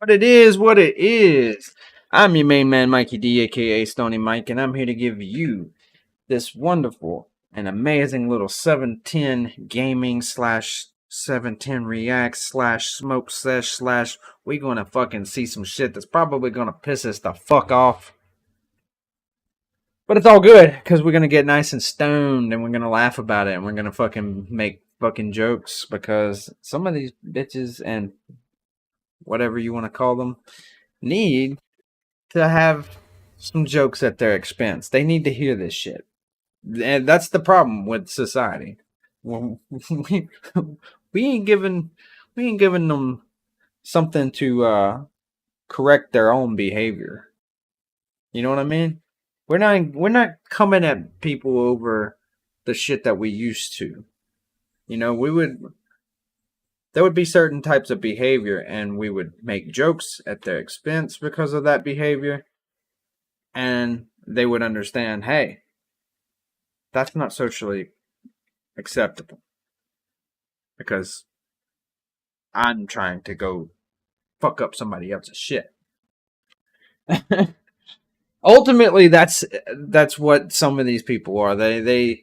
But it is what it is. I'm your main man, Mikey D, aka Stony Mike, and I'm here to give you this wonderful and amazing little 710 gaming slash 710 react slash smoke sesh slash we gonna fucking see some shit that's probably gonna piss us the fuck off. But it's all good because we're gonna get nice and stoned and we're gonna laugh about it and we're gonna fucking make fucking jokes because some of these bitches and whatever you want to call them need to have some jokes at their expense. They need to hear this shit. And that's the problem with society. Well, we, we ain't giving we ain't giving them something to correct their own behavior. You know what I mean? We're not coming at people over the shit that we used to. You know, we would there would be certain types of behavior and we would make jokes at their expense because of that behavior and they would understand, hey, that's not socially acceptable because I'm trying to go fuck up somebody else's shit. Ultimately, that's what some of these people are. They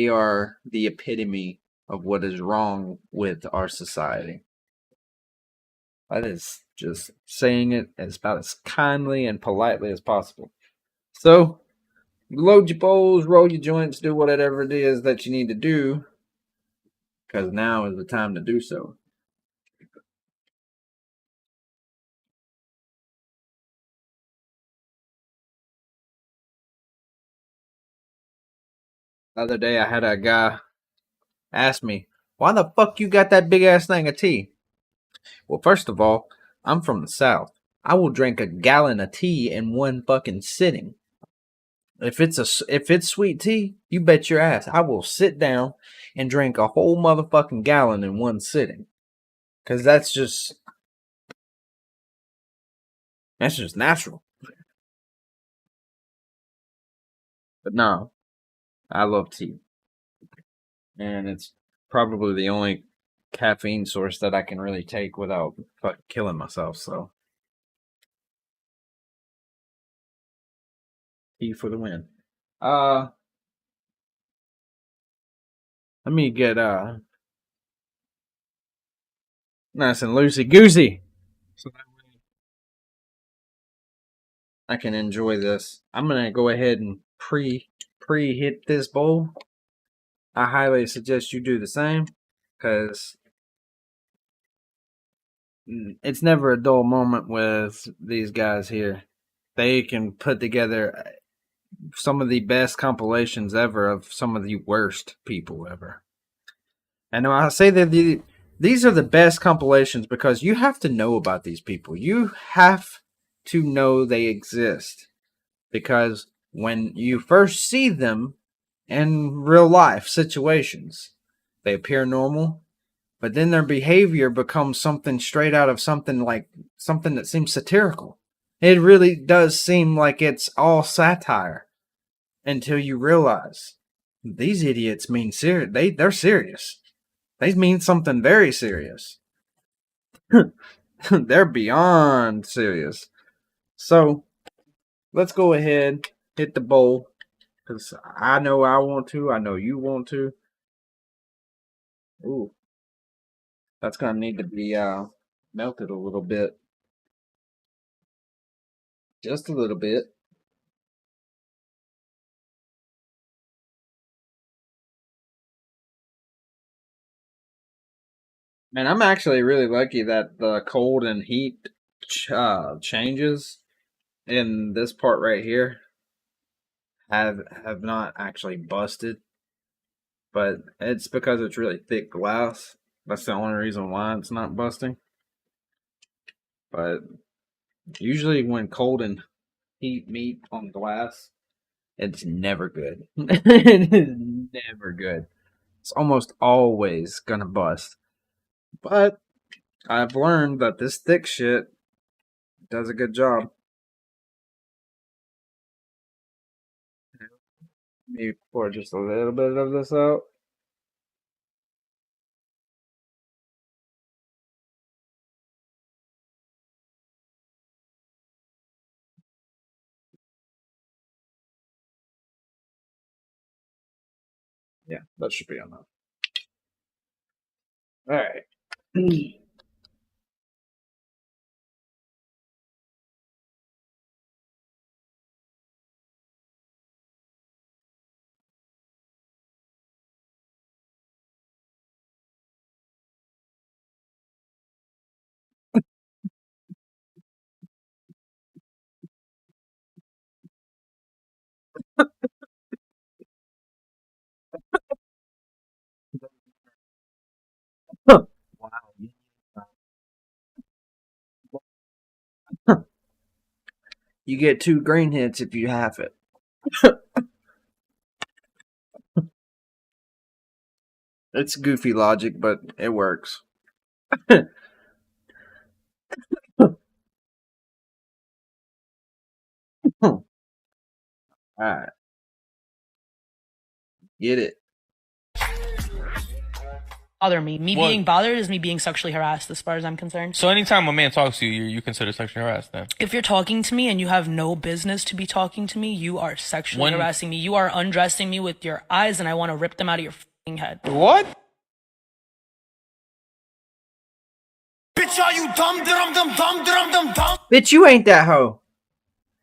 are the epitome of what is wrong with our society. That is just saying it as about as kindly and politely as possible. So, load your bowls, roll your joints, do whatever it is that you need to do, because now is the time to do so. The other day, I had a guy ask me, "Why the fuck you got that big ass thing of tea?" Well, first of all, I'm from the South. I will drink a gallon of tea in one fucking sitting. If it's sweet tea, you bet your ass I will sit down and drink a whole motherfucking gallon in one sitting. Cause that's just natural. But no, I love tea, and it's probably the only caffeine source that I can really take without fucking killing myself. So tea for the win. Uh, let me get nice and loosey goosey, so that way I can enjoy this. I'm gonna go ahead and pre hit this bowl. I highly suggest you do the same, because it's never a dull moment with these guys here. They can put together some of the best compilations ever of some of the worst people ever. And I say that these are the best compilations because you have to know about these people. You have to know they exist because when you first see them in real life situations, they appear normal, but then their behavior becomes something straight out of something that seems satirical. It really does seem like it's all satire until you realize these idiots mean serious. They're serious. They mean something very serious. They're beyond serious. So let's go ahead, hit the bowl, because I know I want to. I know you want to. Ooh, that's gonna need to be melted a little bit, just a little bit. Man, I'm actually really lucky that the cold and heat changes in this part right here have not actually busted, but it's because it's really thick glass. That's the only reason why it's not busting. But usually when cold and heat meet on glass, it's never good. It is never good. It's almost always gonna bust. But I've learned that this thick shit does a good job. Maybe pour just a little bit of this out. Yeah, that should be enough. All right. Wow. You get 2 green hits if you have it. It's goofy logic, but it works. Alright. Get it. Bother me. Me What? being bothered is me being sexually harassed as far as I'm concerned. So anytime a man talks to you, you consider sexually harassed then? If you're talking to me and you have no business to be talking to me, you are sexually harassing me. You are undressing me with your eyes and I want to rip them out of your f***ing head. What? Bitch, are you dumb, dumb, dumb, dumb, dumb, dumb, dumb? Bitch, you ain't that hoe.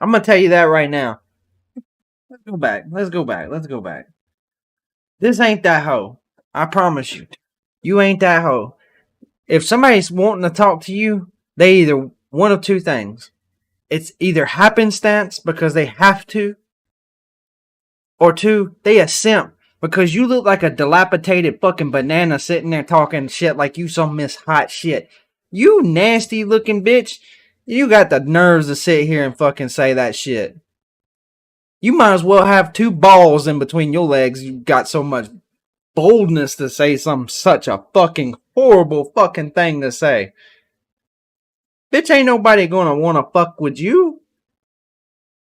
I'm gonna tell you that right now. Let's go back. Let's go back. Let's go back. This ain't that hoe. I promise you. You ain't that hoe. If somebody's wanting to talk to you, they either one of two things. It's either happenstance because they have to, or two, they a simp because you look like a dilapidated fucking banana sitting there talking shit like you some Miss Hot shit. You nasty looking bitch. You got the nerves to sit here and fucking say that shit. You might as well have 2 balls in between your legs. You got so much boldness to say such a fucking horrible fucking thing to say. Bitch, ain't nobody gonna wanna fuck with you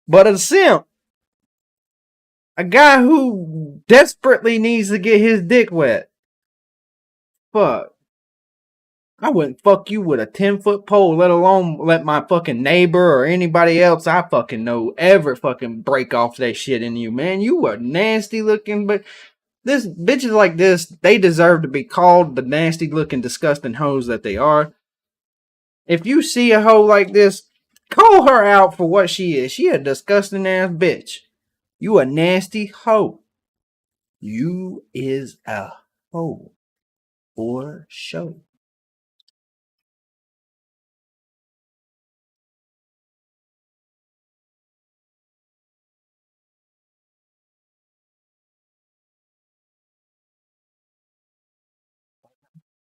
but a simp. A guy who desperately needs to get his dick wet. Fuck. I wouldn't fuck you with a 10-foot pole, let alone let my fucking neighbor or anybody else I fucking know ever fucking break off that shit in you, man. You a nasty looking, but this bitches like this, they deserve to be called the nasty looking, disgusting hoes that they are. If you see a hoe like this, call her out for what she is. She a disgusting ass bitch. You a nasty hoe. You is a hoe. For sure.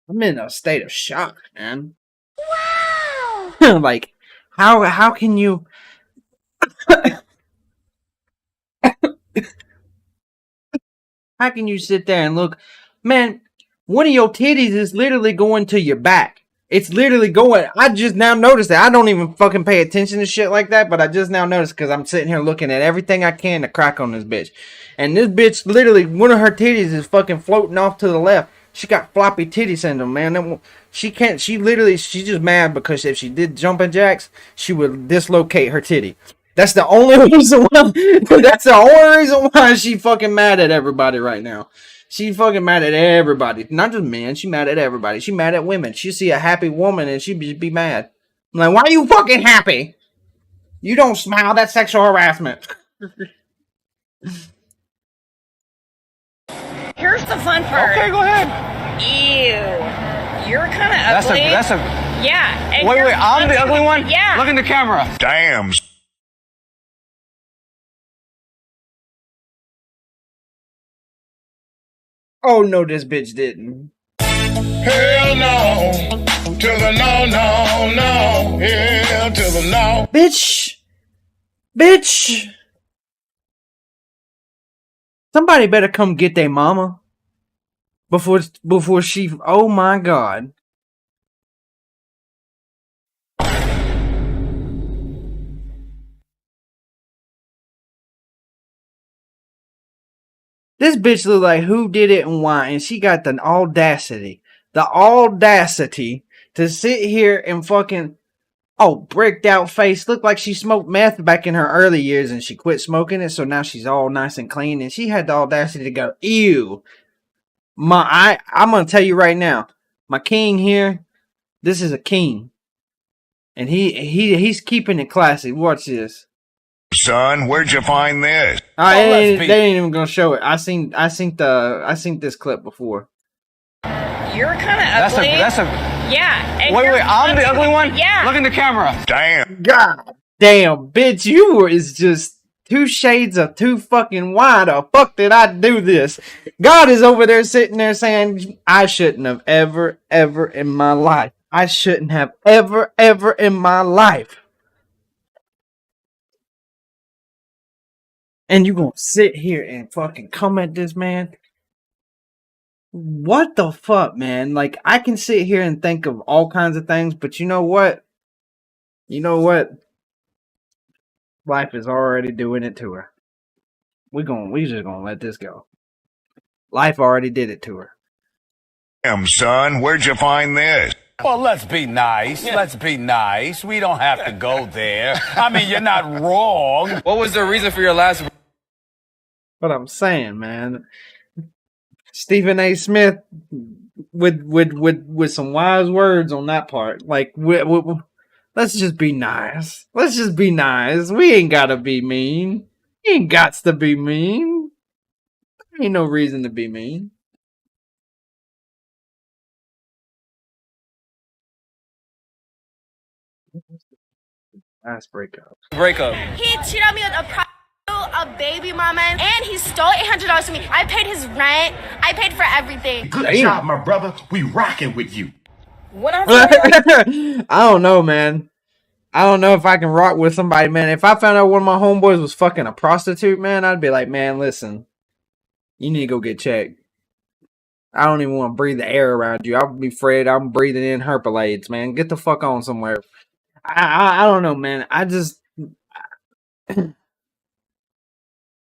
I'm in a state of shock, man. Wow. Like, how can you how can you sit there and look, man? One of your titties is literally going to your back. It's literally going. I just now noticed that. I don't even fucking pay attention to shit like that, but I just now noticed because I'm sitting here looking at everything I can to crack on this bitch. And this bitch, literally, one of her titties is fucking floating off to the left. She got floppy titty syndrome, man. She can't. She's just mad because if she did jumping jacks, she would dislocate her titty. That's the only reason why. That's the only reason why she fucking mad at everybody right now. She fucking mad at everybody. Not just men. She mad at everybody. She mad at women. She see a happy woman and she be mad. I'm like, why are you fucking happy? You don't smile. That's sexual harassment. Here's the fun part. Okay, go ahead. Ew. You're kind of ugly. That's a. Yeah. And Wait, I'm the ugly one? Yeah. Look in the camera. Damn. Oh no, this bitch didn't. Hell no. To the no, no, no. Hell to the no. Bitch. Somebody better come get their mama. Before she. Oh my god. This bitch look like who did it and why, and she got the audacity to sit here and fucking Oh, bricked out face. Looked like she smoked meth back in her early years and she quit smoking it. So now she's all nice and clean. And she had the audacity to go, ew. I'm going to tell you right now. My king here, this is a king. And he's keeping it classy. Watch this. Son, where'd you find this? They ain't even going to show it. I seen this clip before. You're kind of ugly. Yeah. And Wait, you're I'm the ugly one? Yeah. Look in the camera. Damn. God damn, bitch, you is just 2 shades of too fucking why the fuck did I do this? God is over there sitting there saying, I shouldn't have ever in my life. I shouldn't have ever in my life. And you gonna sit here and fucking come at this man? What the fuck, man? Like, I can sit here and think of all kinds of things, but you know what? Life is already doing it to her. We just gonna let this go. Life already did it to her. Damn, son, where'd you find this? Well, let's be nice. Let's be nice. We don't have to go there. I mean, you're not wrong. What was the reason for your last? But I'm saying, man, Stephen A. Smith with some wise words on that part. Like, let's just be nice. Let's just be nice. We ain't gotta be mean. You ain't gots to be mean. Ain't no reason to be mean. Nice breakup. He cheated on me with a prostitute, a baby mama, and he stole $800 from me. I paid his rent. I paid for everything. Good job, my brother. We rocking with you. I don't know, man. I don't know if I can rock with somebody, man. If I found out one of my homeboys was fucking a prostitute, man, I'd be like, man, listen, you need to go get checked. I don't even want to breathe the air around you. I'll be afraid I'm breathing in herpalades, man. Get the fuck on somewhere. I don't know, man. I just,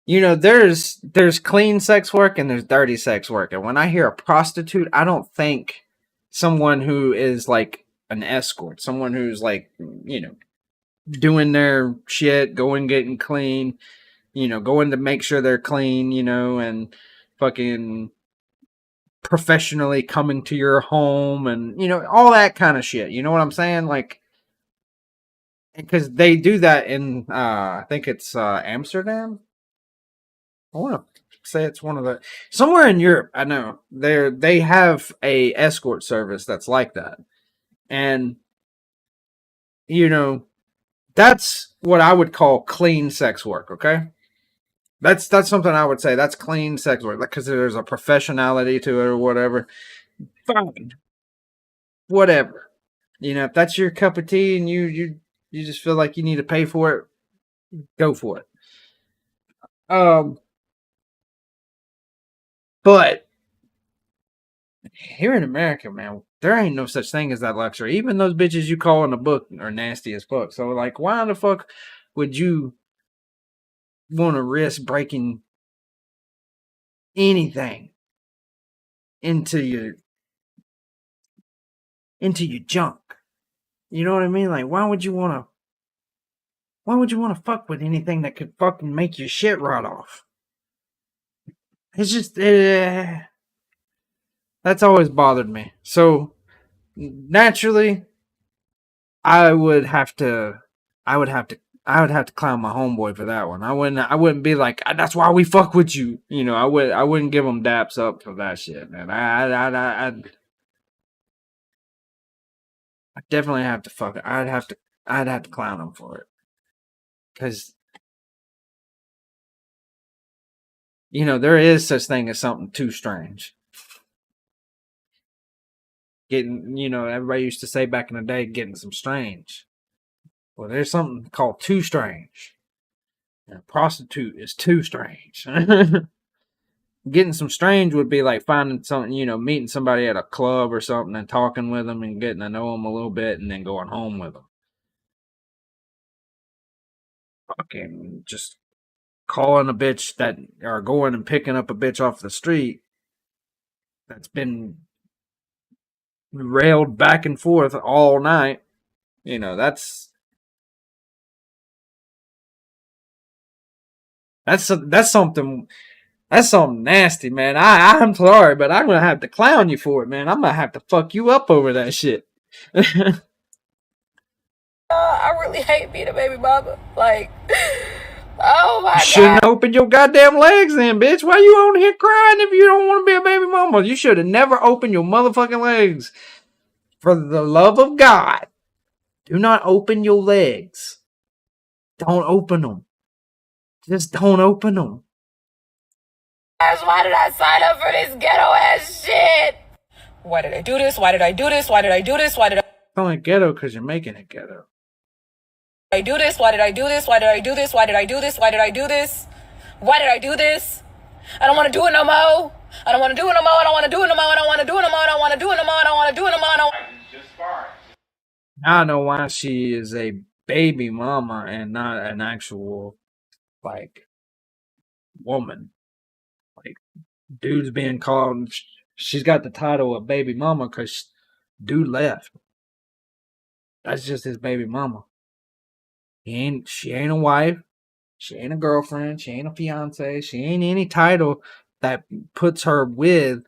you know, there's clean sex work and there's dirty sex work. And when I hear a prostitute, I don't think someone who is like an escort, someone who's like, you know, doing their shit, going getting clean, you know, going to make sure they're clean, you know, and fucking professionally coming to your home and, you know, all that kind of shit. You know what I'm saying? Like, because they do that in, I think it's Amsterdam. I want to say it's one of the somewhere in Europe. I know they have a escort service that's like that, and you know that's what I would call clean sex work. Okay, that's something I would say that's clean sex work because there's a professionality to it or whatever. Fine, whatever. You know, if that's your cup of tea and you just feel like you need to pay for it, go for it. But here in America, man, there ain't no such thing as that luxury. Even those bitches you call in the book are nasty as fuck. So, like, why the fuck would you want to risk breaking anything into your junk? You know what I mean? Like, why would you want to fuck with anything that could fucking make your shit rot off? It's just that's always bothered me. So naturally, I would have to clown my homeboy for that one. I wouldn't be like, that's why we fuck with you. You know, I wouldn't give him daps up for that shit, man. I definitely have to fuck it. I'd have to clown him for it. Cause you know, there is such thing as something too strange. Getting, you know, everybody used to say back in the day, getting some strange. Well, there's something called too strange. And a prostitute is too strange. Getting some strange would be like finding something, you know, meeting somebody at a club or something and talking with them and getting to know them a little bit and then going home with them. Fucking just calling a bitch that, or going and picking up a bitch off the street that's been railed back and forth all night You know, that's something. That's something nasty, man. I'm sorry, but I'm gonna have to clown you for it, man. I'm gonna have to fuck you up over that shit. I really hate being a baby mama. Like, oh my You shouldn't open your goddamn legs then, bitch. Why you on here crying if you don't want to be a baby mama? You should have never opened your motherfucking legs. For the love of God, do not open your legs. Don't open them. Just don't open them. Why did I sign up for this ghetto ass shit? Why did I do this? Why did I do this? Why did I do this? Why did It's only ghetto because you're making it ghetto. I do this? Why did I do this? Why did I do this? Why did I do this? Why did I do this? Why did I do this? I don't want to do it no more. I don't want to do it no more. I don't want to do it no more. I don't want to do it no more. I don't want to do it no more. I don't want to do it no more. Now I know why she is a baby mama and not an actual, like, woman. Like, dude's being called, she's got the title of baby mama because dude left. That's just his baby mama. She ain't a wife. She ain't a girlfriend. She ain't a fiance. She ain't any title that puts her with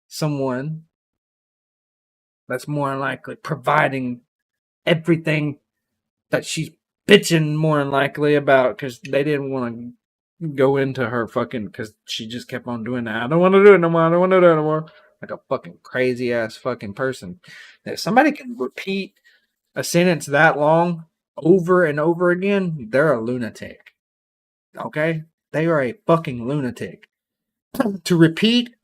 someone that's more than likely providing everything that she's bitching more than likely about because they didn't want to go into her fucking because she just kept on doing that. I don't want to do it no more. I don't want to do it no more. Like a fucking crazy ass fucking person. If somebody can repeat a sentence that long over and over again, they're a lunatic. Okay? They are a fucking lunatic. To repeat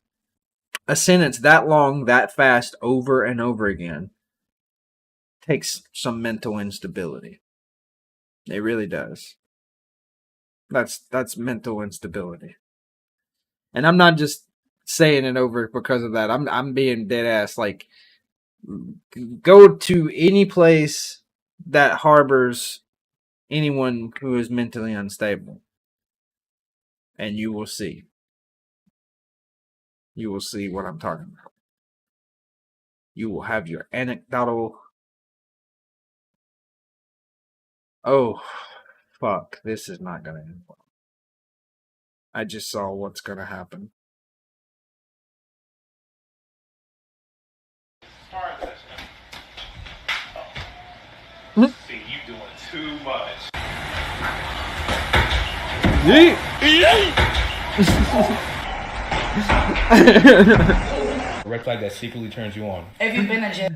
a sentence that long, that fast, over and over again takes some mental instability. It really does. That's mental instability. And I'm not just saying it over because of that. I'm being dead ass. Like, go to any place that harbors anyone who is mentally unstable, and you will see. You will see what I'm talking about. You will have your anecdotal. Oh, fuck. This is not going to end well. I just saw what's going to happen. See, you doing too much. Red flag that secretly turns you on. If you've been in jail.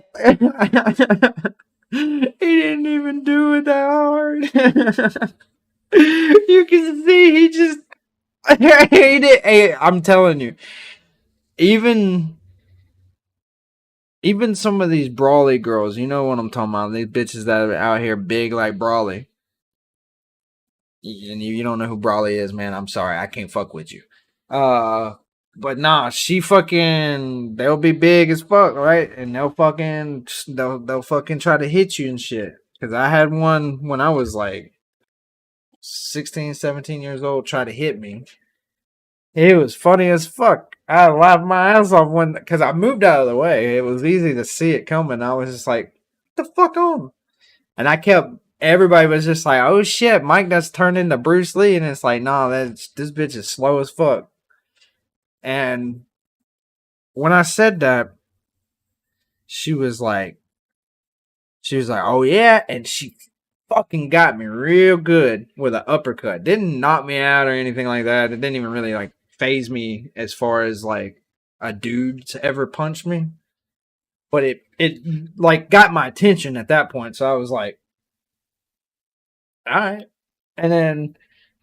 He didn't even do it that hard. You can see he just hate it. Hey, I'm telling you, even some of these brawly girls, you know what I'm talking about? These bitches that are out here big like Brawly. And you don't know who Brawly is, man. I'm sorry, I can't fuck with you. But nah, she fucking, they'll be big as fuck, right? And they'll fucking try to hit you and shit. Cause I had one when I was like 16, 17 years old try to hit me. It was funny as fuck. I laughed my ass off cause I moved out of the way. It was easy to see it coming. I was just like, what the fuck on? And everybody was just like, oh shit, Mike that's turned into Bruce Lee. And it's like, nah, this bitch is slow as fuck. And when I said that, she was like, oh yeah. And she fucking got me real good with an uppercut. Didn't knock me out or anything like that. It didn't even really like phase me as far as like a dude to ever punch me. But it like got my attention at that point. So I was like, all right. And then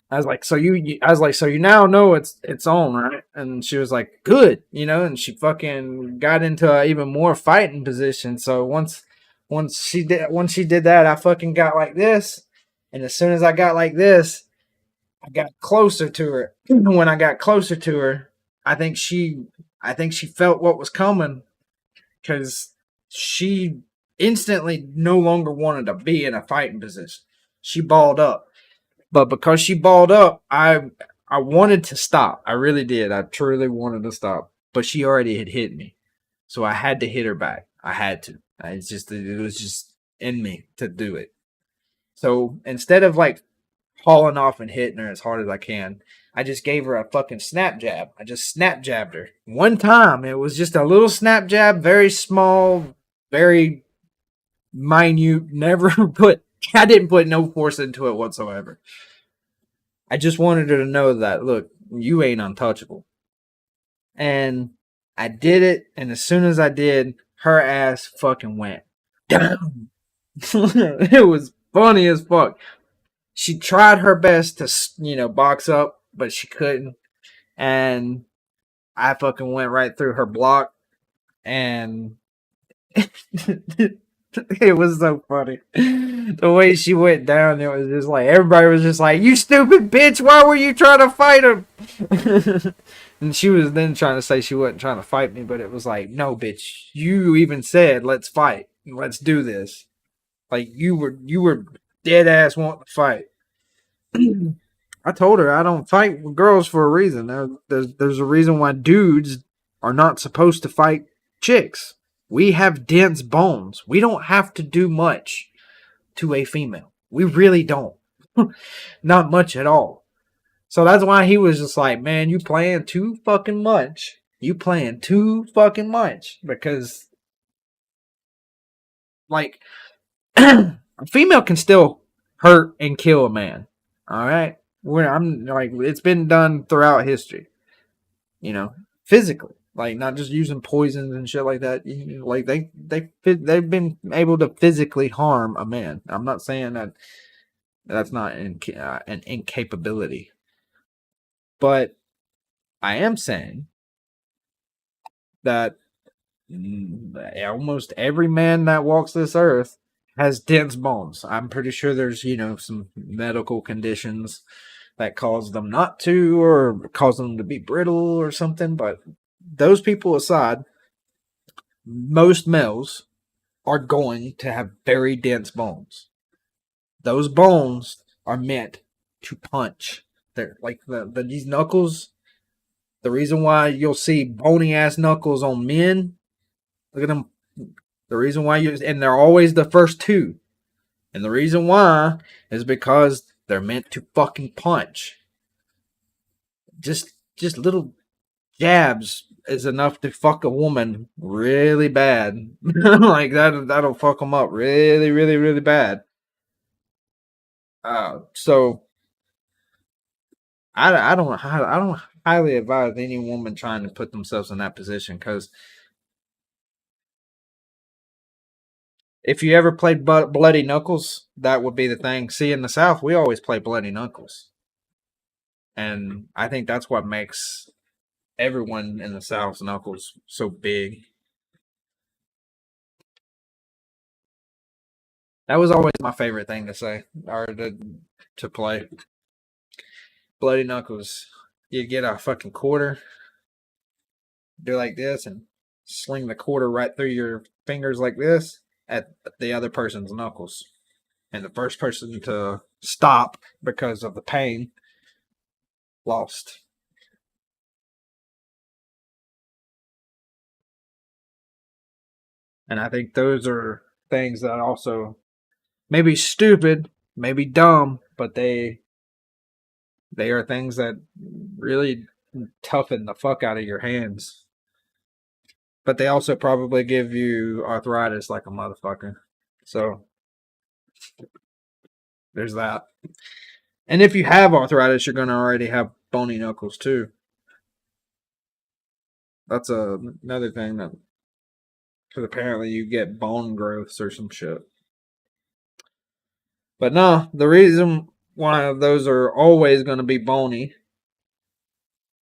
I was like, so you now know it's on, right? And she was like, good, and she fucking got into an even more fighting position. So once she did that, I fucking got like this. And as soon as I got like this, I got closer to her. When I got closer to her, I think she felt what was coming because she instantly no longer wanted to be in a fighting position. She balled up. But because she balled up, I wanted to stop. I really did. I truly wanted to stop. But she already had hit me. So I had to hit her back. I had to. It was just in me to do it. So instead of like hauling off and hitting her as hard as I can, I just gave her a fucking snap jab. I just snap jabbed her. One time, it was just a little snap jab, very small, very minute. I didn't put no force into it whatsoever. I just wanted her to know that, look, you ain't untouchable. And I did it, and as soon as I did, her ass fucking went down. It was funny as fuck. She tried her best to, box up, but she couldn't. And I fucking went right through her block, and it was so funny. The way she went down, it was just like, everybody was just like, you stupid bitch, why were you trying to fight him? And she was then trying to say she wasn't trying to fight me, but it was like, no, bitch, you even said, let's fight. Let's do this. Like, you were dead ass wanting to fight. I told her I don't fight with girls for a reason. There's a reason why dudes are not supposed to fight chicks. We have dense bones. We don't have to do much to a female. We really don't. Not much at all. So that's why he was just like, man, you playing too fucking much. You playing too fucking much. Because, like, a female can still hurt and kill a man. All right? I'm like, it's been done throughout history. Physically. Like, not just using poisons and shit like that. Like, they've been able to physically harm a man. I'm not saying that that's not an incapability. But I am saying that almost every man that walks this earth has dense bones. I'm pretty sure there's, some medical conditions that cause them not to, or cause them to be brittle or something. But those people aside, most males are going to have very dense bones. Those bones are meant to punch. They're like these knuckles. The reason why you'll see bony ass knuckles on men, look at them. The reason why and they're always the first two. And the reason why is because they're meant to fucking punch. Just little jabs is enough to fuck a woman really bad. Like that'll fuck them up really, really, really bad. So I don't highly advise any woman trying to put themselves in that position, because if you ever played Bloody Knuckles, that would be the thing. See, in the South, we always play Bloody Knuckles. And I think that's what makes everyone in the South's knuckles so big. That was always my favorite thing to say, or to play. Bloody Knuckles. You get a fucking quarter, do like this, and sling the quarter right through your fingers like this at the other person's knuckles. And the first person to stop because of the pain lost. And I think those are things that also may be stupid, maybe dumb, but they are things that really toughen the fuck out of your hands. But they also probably give you arthritis like a motherfucker. So there's that. And if you have arthritis, you're going to already have bony knuckles too. That's another thing that, because apparently you get bone growths or some shit. But no, the reason why those are always going to be bony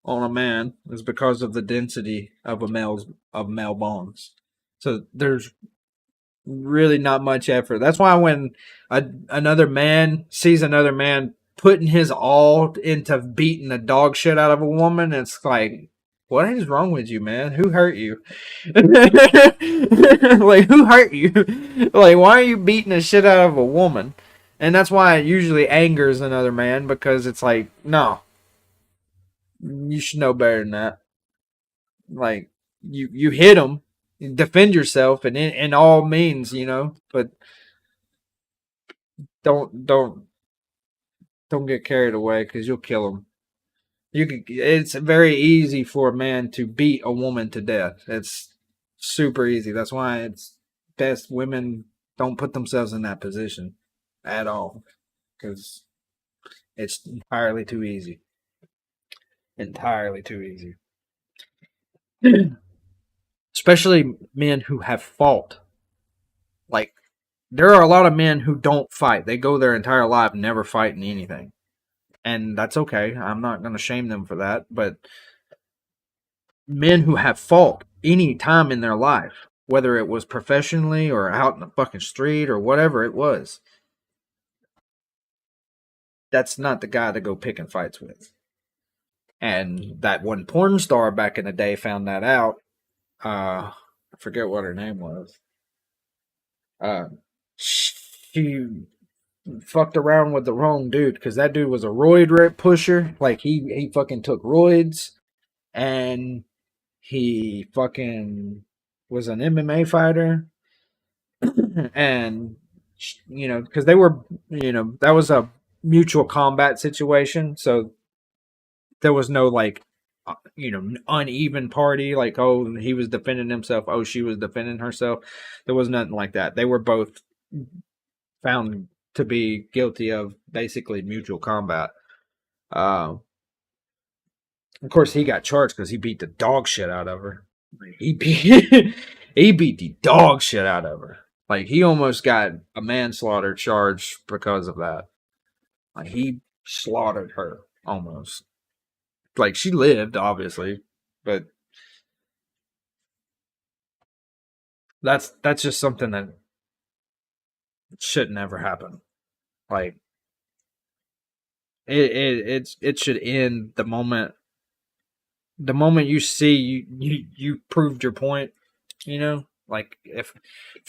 on a man is because of the density of male bones. So there's really not much effort. That's why when another man sees another man putting his all into beating the dog shit out of a woman, it's like, what is wrong with you, man? Who hurt you? Like, who hurt you? Like, why are you beating the shit out of a woman? And that's why it usually angers another man, because it's like, no, you should know better than that. Like, you hit him, defend yourself, and in all means, but don't get carried away because you'll kill them. It's very easy for a man to beat a woman to death. It's super easy. That's why it's best women don't put themselves in that position at all, because it's entirely too easy. Entirely too easy. Especially men who have fought. Like, there are a lot of men who don't fight. They go their entire life never fighting anything. And that's okay. I'm not going to shame them for that. But men who have fought any time in their life, whether it was professionally or out in the fucking street or whatever it was, that's not the guy to go picking fights with. And that one porn star back in the day found that out. I forget what her name was. She fucked around with the wrong dude, because that dude was a roid pusher. Like, he fucking took roids, and he fucking was an MMA fighter. And, you know, because they were, you know, that was a mutual combat situation. So there was no, like, you know, uneven party. Like, oh, he was defending himself. Oh, she was defending herself. There was nothing like that. They were both found to be guilty of basically mutual combat. Of course, he got charged because he beat the dog shit out of her. He beat the dog shit out of her. Like, he almost got a manslaughter charge because of that. Like, he slaughtered her almost. Like, she lived, obviously, but that's just something that should never happen. Like, it should end the moment you see you proved your point. You know, like, if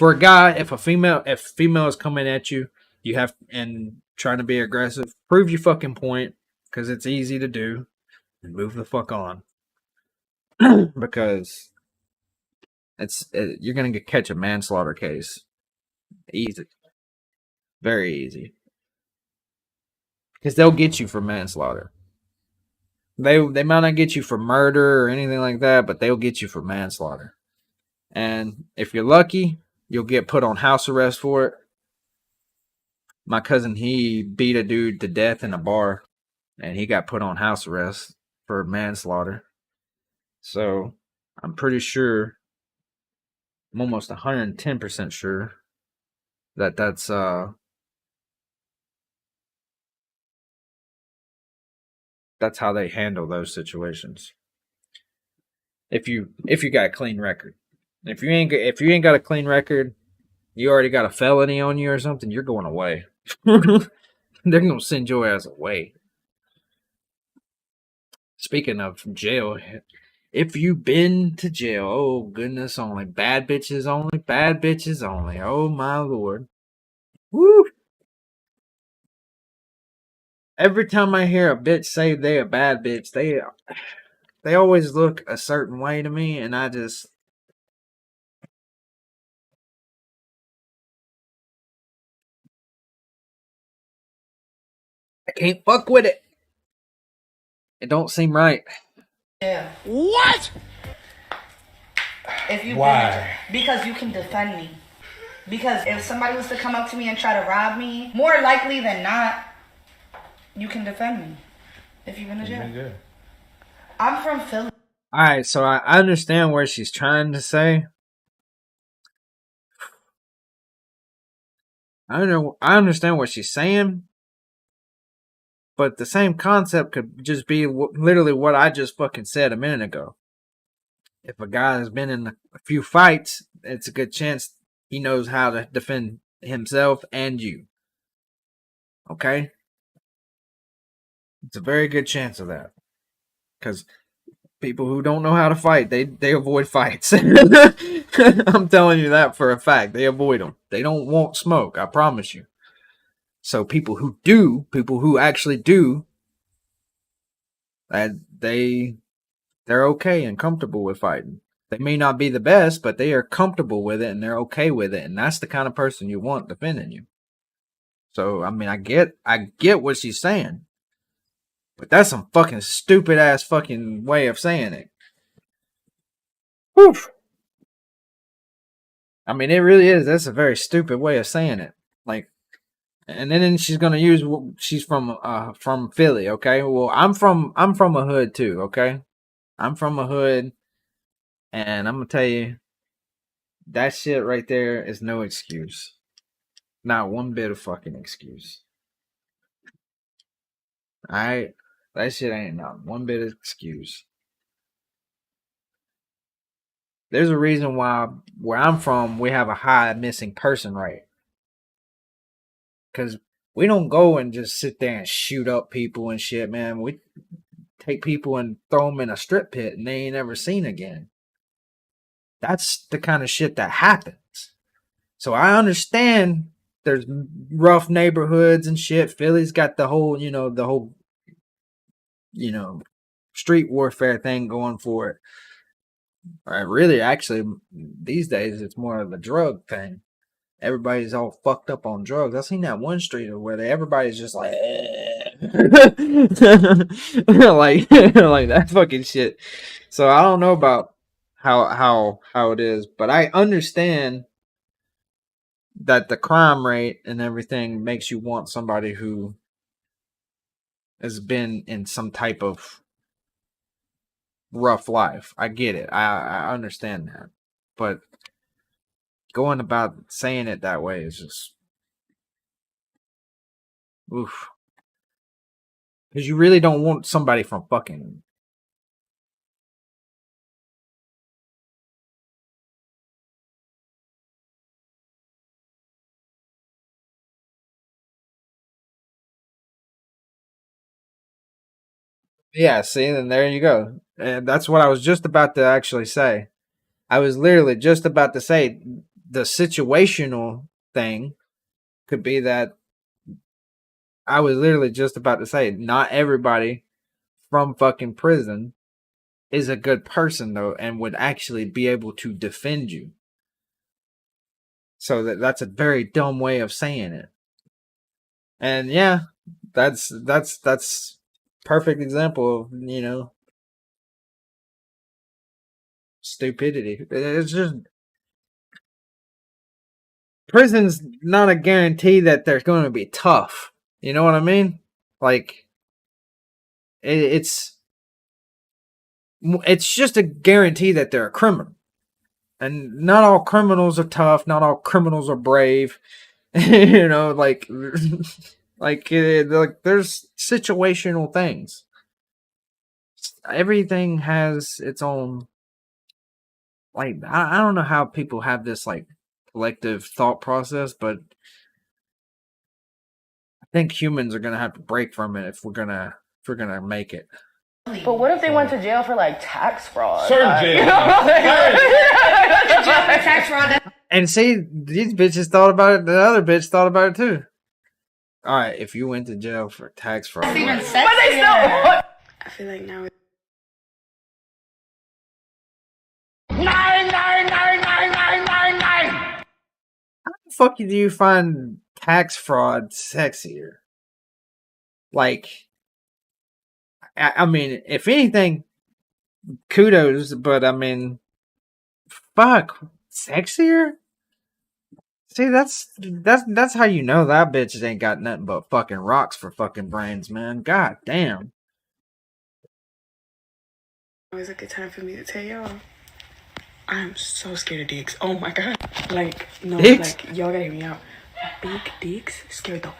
a female is coming at you, you have, and trying to be aggressive, prove your fucking point, because it's easy to do, and move the fuck on. Because you're gonna catch a manslaughter case easy, very easy, because they'll get you for manslaughter. They might not get you for murder or anything like that, but they'll get you for manslaughter. And if you're lucky, you'll get put on house arrest for it. My cousin, he beat a dude to death in a bar, and he got put on house arrest for manslaughter. So I'm pretty sure, I'm almost 110% sure that's how they handle those situations. If you got a clean record. If you ain't got a clean record, you already got a felony on you or something, you're going away. They're gonna send your ass away. Speaking of jail, if you've been to jail, oh goodness, only bad bitches only, bad bitches only. Oh my lord. Woo! Every time I hear a bitch say they a bad bitch, they always look a certain way to me, and I can't fuck with it. It don't seem right. Yeah. What? If you Why? Because you can defend me. Because if somebody was to come up to me and try to rob me, more likely than not, you can defend me. If you've been to jail. I'm from Philly. Alright, so I understand what she's trying to say. I understand what she's saying. But the same concept could just be literally what I just fucking said a minute ago. If a guy has been in a few fights, it's a good chance he knows how to defend himself and you. Okay? It's a very good chance of that. Because people who don't know how to fight, they avoid fights. I'm telling you that for a fact. They avoid them. They don't want smoke, I promise you. So people who actually do, they're okay and comfortable with fighting. They may not be the best, but they are comfortable with it and they're okay with it. And that's the kind of person you want defending you. So I mean, I get what she's saying, but that's some fucking stupid ass fucking way of saying it. Whew. I mean, it really is. That's a very stupid way of saying it. Like, and then she's gonna use she's from Philly. Okay, well, I'm from a hood too. Okay, I'm from a hood, and I'm gonna tell you that shit right there is no excuse. Not one bit of fucking excuse. Alright? That shit ain't not one bit of excuse. There's a reason why where I'm from we have a high missing person rate. Cause we don't go and just sit there and shoot up people and shit, man. We take people and throw them in a strip pit and they ain't ever seen again. That's the kind of shit that happens. So I understand there's rough neighborhoods and shit. Philly's got the whole, street warfare thing going for it. Really, actually, these days it's more of a drug thing. Everybody's all fucked up on drugs. I've seen that one street where everybody's just like, like that fucking shit. So I don't know about how it is, but I understand that the crime rate and everything makes you want somebody who has been in some type of rough life. I get it. I understand that. But going about saying it that way is just oof. Because you really don't want somebody from fucking yeah, see, and there you go. And that's what I was just about to actually say. I was literally just about to say the situational thing could be that I was literally just about to say not everybody from fucking prison is a good person though and would actually be able to defend you. So that's a very dumb way of saying it. And yeah, that's perfect example of, stupidity. It's just prison's not a guarantee that they're going to be tough. You know what I mean? Like it's just a guarantee that they're a criminal. And not all criminals are tough, not all criminals are brave. like like there's situational things. Everything has its own, like, I don't know how people have this like collective thought process, but I think humans are gonna have to break from it if we're gonna make it. But what if they went to jail for like tax fraud? Certain jail. Tax fraud. And see, these bitches thought about it. The other bitch thought about it too. All right, if you went to jail for tax fraud, That's even sexier. But they still. I feel like now. 9999999. How the fuck do you find tax fraud sexier? Like, I mean, if anything, kudos, but I mean, fuck, sexier? See, that's how you know that bitch ain't got nothing but fucking rocks for fucking brains, man. God damn. Always a good time for me to tell y'all. I'm so scared of dicks. Oh my god. Like, no, dicks? Like, y'all gotta hear me out. Big dicks scared the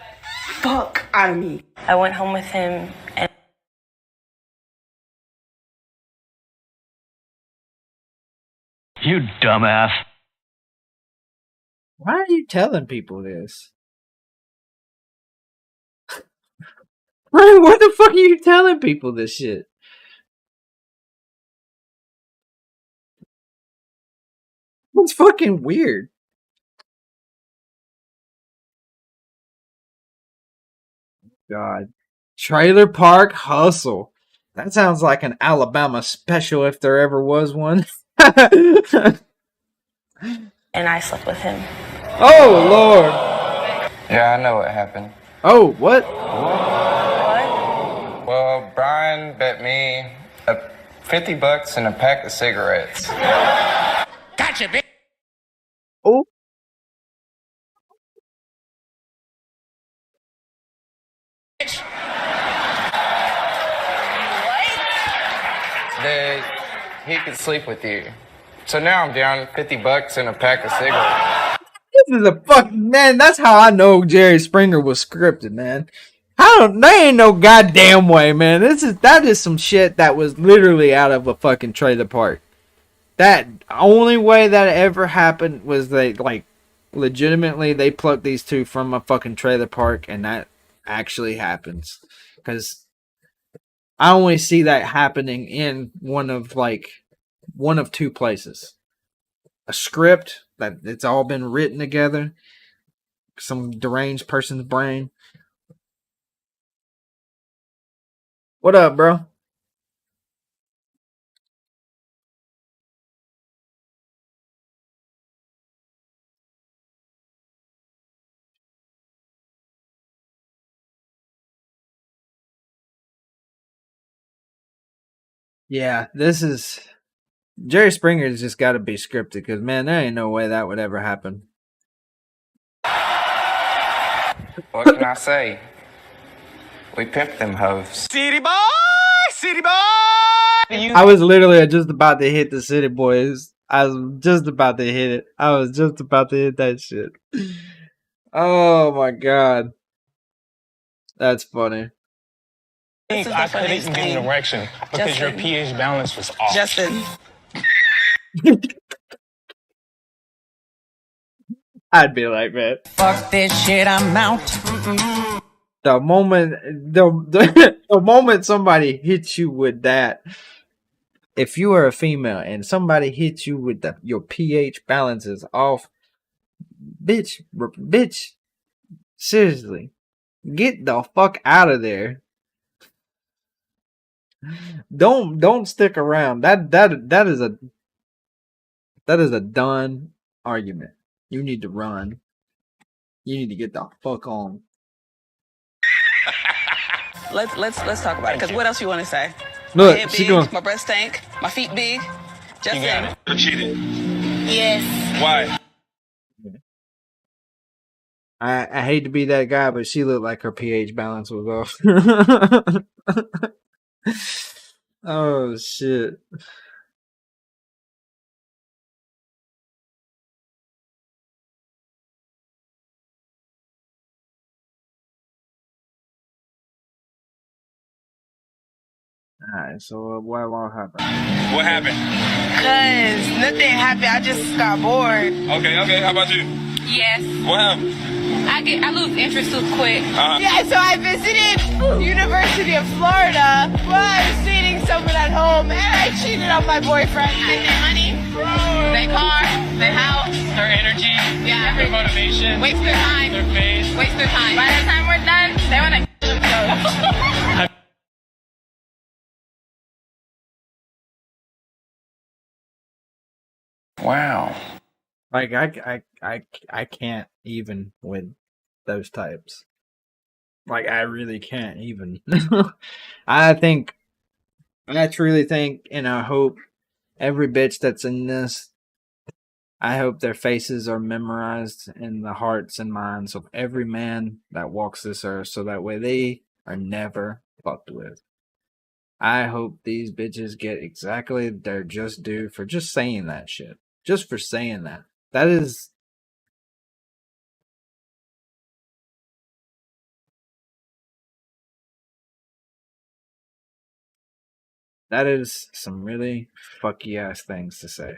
fuck out of me. I went home with him and you dumbass. Why are you telling people this? What the fuck are you telling people this shit? It's fucking weird. God. Trailer Park Hustle. That sounds like an Alabama special if there ever was one. I slept with him. Oh, Lord. Yeah, I know what happened. Oh, what? Well, Brian bet me $50 and a pack of cigarettes. Gotcha, bitch. Oh, That he could sleep with you. So now I'm down $50 and a pack of cigarettes. this is a fucking man. That's how I know Jerry Springer was scripted, man. There ain't no goddamn way, man. That is some shit that was literally out of a fucking trailer park. That only way that ever happened was they legitimately they plucked these two from a fucking trailer park, and that actually happens. Because I only see that happening in one of two places. A script that it's all been written together, some deranged person's brain. What up, bro? Yeah, this is Jerry Springer's just got to be scripted because man, there ain't no way that would ever happen. What can I say? We pimped them hoes. City boy, city boy. I was literally just about to hit the City Boys. I was just about to hit it. I was just about to hit that shit. Oh my god. That's funny. I couldn't get an erection because your pH balance was off. Justin. I'd be like, man. Fuck this shit, I'm out. The moment somebody hits you with that, if you are a female and somebody hits you with your pH balance is off, bitch, seriously, get the fuck out of there. Don't stick around. That is a done argument. You need to run. You need to get the fuck on. Let's talk about it. Because what else you want to say? Look, my head she big, going. my breast stank, my feet big. Justin. You got it. You cheated. Yes. Why? I hate to be that guy, but she looked like her pH balance was off. Oh shit. Alright, so what happened? What happened? Cause nothing happened. I just got bored. Okay. How about you? Yes. What happened? I lose interest too quick. Yeah, so I visited University of Florida while I was dating someone at home, and I cheated on my boyfriend. They their money, their car, their house, Their energy, yeah, their motivation, waste their time, their face. waste their time. By the time we're done, they want to themselves. Wow. Like I can't even with those types. Like I really can't even. I truly think and I hope every bitch that's in this, I hope their faces are memorized in the hearts and minds of every man that walks this earth so that way they are never fucked with. I hope these bitches get exactly their just due for just saying that shit. Just for saying that. That is some really fucky ass things to say.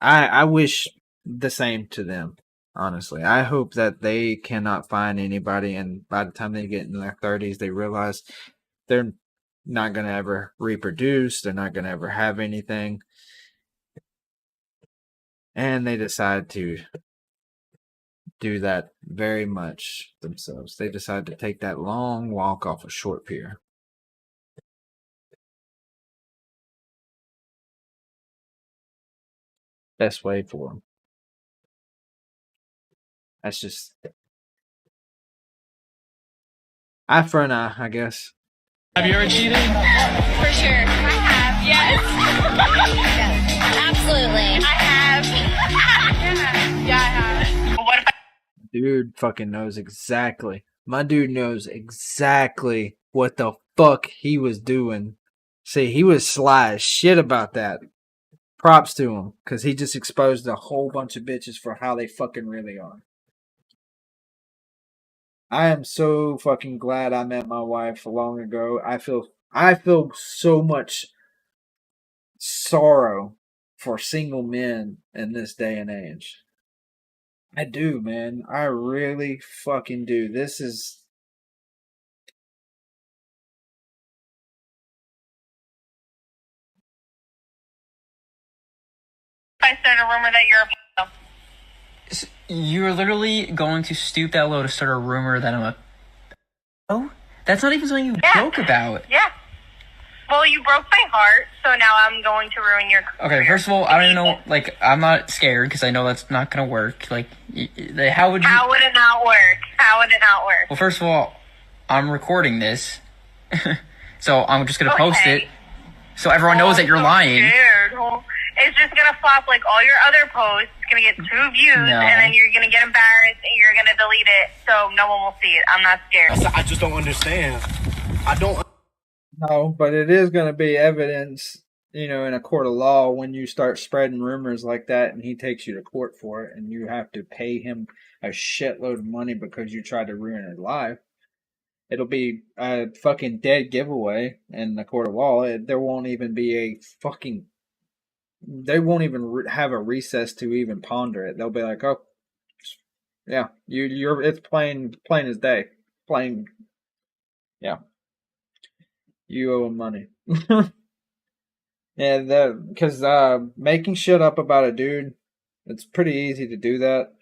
I wish the same to them, honestly. I hope that they cannot find anybody, and by the time they get in their 30s, they realize they're not going to ever reproduce, they're not going to ever have anything, and they decide to do that very much themselves. They decide to take that long walk off a short pier. best way for him. That's just eye for an eye, I guess. Have you ever cheated? For sure. I have, yes. Absolutely. I have. Yeah, I have. What if Dude fucking knows exactly. My dude knows exactly what the fuck he was doing. See, he was sly as shit about that. Props to him, because he just exposed a whole bunch of bitches for how they fucking really are. I am so fucking glad I met my wife long ago. I feel so much sorrow for single men in this day and age. I do, man. I really fucking do. This is I start a rumor that you're a You're literally going to stoop that low to start a rumor that I'm a... Oh? That's not even something you joke about. Yeah. Well, you broke my heart, so now I'm going to ruin your career. Okay, first of all, I don't even know, like, I'm not scared, because I know that's not gonna work. Like, how would you... How would it not work? How would it not work? Well, first of all, I'm recording this, so I'm just gonna post it, so everyone knows that you're lying. Scared. It's just gonna flop like all your other posts. It's gonna get 2 views, and then you're gonna get embarrassed, and you're gonna delete it, so no one will see it. I'm not scared. I just don't understand. I don't... No, but it is going to be evidence, in a court of law when you start spreading rumors like that and he takes you to court for it and you have to pay him a shitload of money because you tried to ruin his life. It'll be a fucking dead giveaway in the court of law. There won't even be a fucking... They won't even have a recess to even ponder it. They'll be like, oh, yeah, it's plain as day. Plain, yeah. You owe him money. Yeah, because making shit up about a dude, it's pretty easy to do that.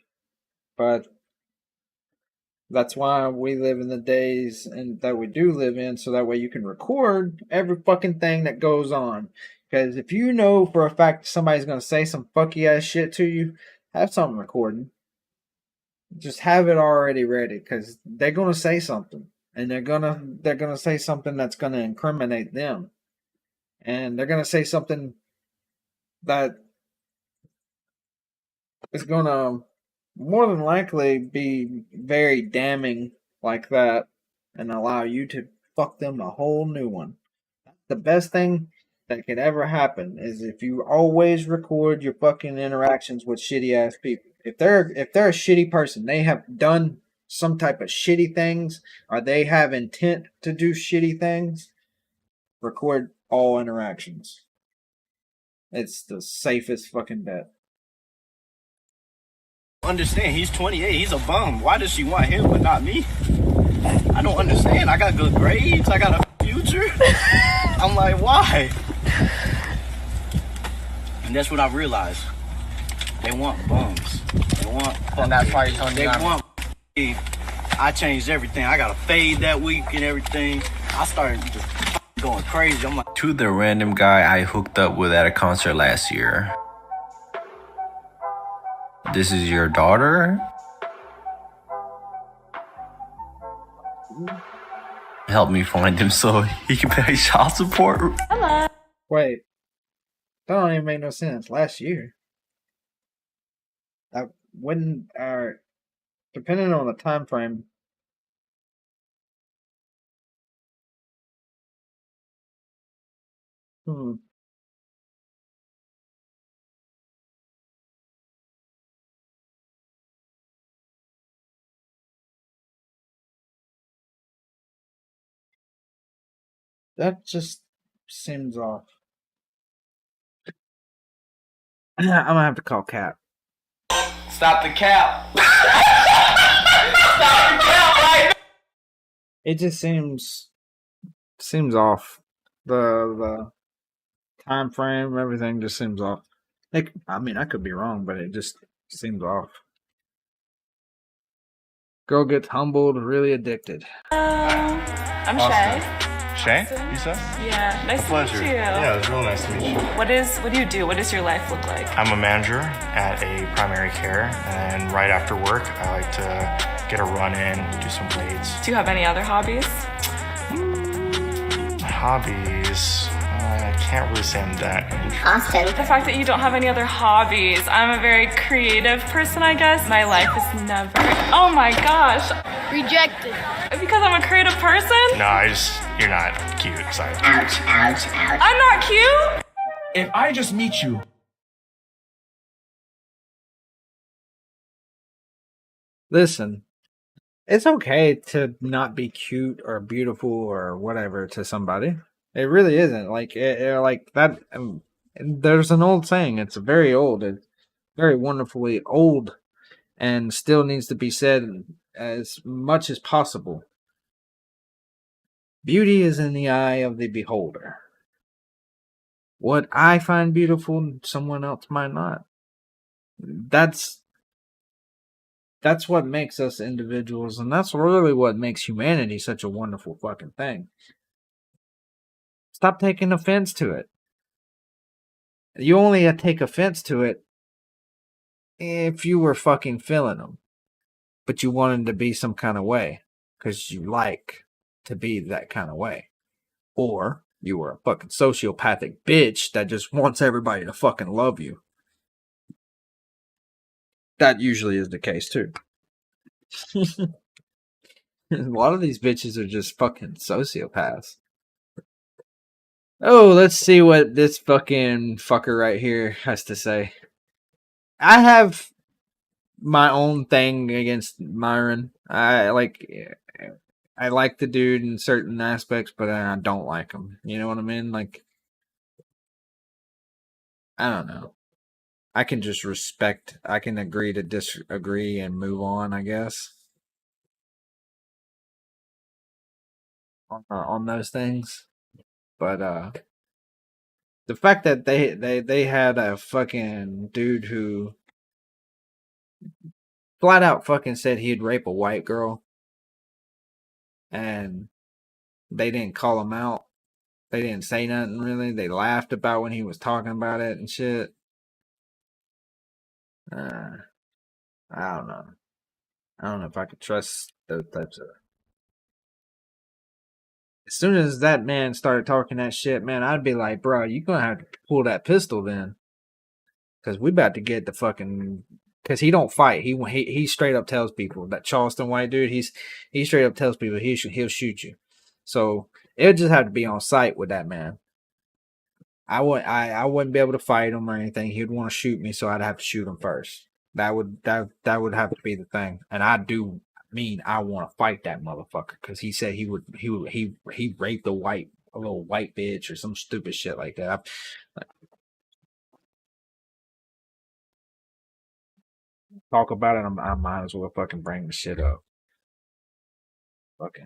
But that's why we live in the days and that we do live in, so that way you can record every fucking thing that goes on. Because if you know for a fact somebody's going to say some fucky ass shit to you, have something recorded. Just have it already ready, because they're going to say something. And they're gonna say something that's gonna incriminate them, and they're gonna say something that is gonna more than likely be very damning like that, and allow you to fuck them a whole new one. The best thing that could ever happen is if you always record your fucking interactions with shitty ass people. If they're a shitty person, they have done some type of shitty things, or they have intent to do shitty things, record all interactions. It's the safest fucking bet. Understand, he's 28, he's a bum. Why does she want him but not me? I don't understand. I got good grades, I got a future. I'm like, why? And that's what I realized. They want bums. They want... And that's why you're telling me they want... I changed everything. I got a fade that week and everything. I started just going crazy. I'm like... To the random guy I hooked up with at a concert last year. This is your daughter? Help me find him so he can pay child support. Hello. Wait. That don't even make no sense. Last year. That wouldn't... depending on the time frame. That just seems off. I'm gonna have to call Cap. Stop the cap. Stop the cap right now. It just seems off. The time frame, everything just seems off. Like, I mean, I could be wrong, but it just seems off. Girl gets humbled, really addicted. I'm Shay. Shane, you said? Yeah, nice to meet you. Yeah, it was real nice to meet you. What do you do? What does your life look like? I'm a manager at a primary care, and right after work, I like to get a run in, do some weights. Do you have any other hobbies? Hobbies? I can't really say I'm that. Austin. The fact that you don't have any other hobbies. I'm a very creative person, I guess. My life is never. Oh my gosh. Rejected. Because I'm a creative person? No, you're not cute. Sorry. Ouch, ouch, ouch. I'm not cute? If I just meet you. Listen, it's okay to not be cute or beautiful or whatever to somebody. It really isn't. Like like that. There's an old saying. It's very old. It's very wonderfully old, and still needs to be said as much as possible. Beauty is in the eye of the beholder. What I find beautiful, someone else might not. That's what makes us individuals, and that's really what makes humanity such a wonderful fucking thing. Stop taking offense to it. You only take offense to it if you were fucking feeling them, but you wanted to be some kind of way because you like to be that kind of way. Or you were a fucking sociopathic bitch that just wants everybody to fucking love you. That usually is the case too. A lot of these bitches are just fucking sociopaths. Oh, let's see what this fucking fucker right here has to say. I have my own thing against Myron. I like the dude in certain aspects, but I don't like him. You know what I mean? Like, I don't know. I can just respect. I can agree to disagree and move on, I guess. On those things, but the fact that they had a fucking dude who flat out fucking said he'd rape a white girl, and they didn't call him out. They didn't say nothing really. They laughed about when he was talking about it and shit. I don't know. I don't know if I could trust those types of. As soon as that man started talking that shit, man, I'd be like, bro, you gonna have to pull that pistol then. Because we about to get the fucking... Because he don't fight. He straight up tells people. That Charleston white dude, he straight up tells people he'll shoot you. So, it'll just have to be on site with that man. I wouldn't be able to fight him or anything. He'd want to shoot me, so I'd have to shoot him first. That would have to be the thing. And I want to fight that motherfucker because he said he raped a little white bitch or some stupid shit like that. Talk about it. I might as well fucking bring the shit up. Okay.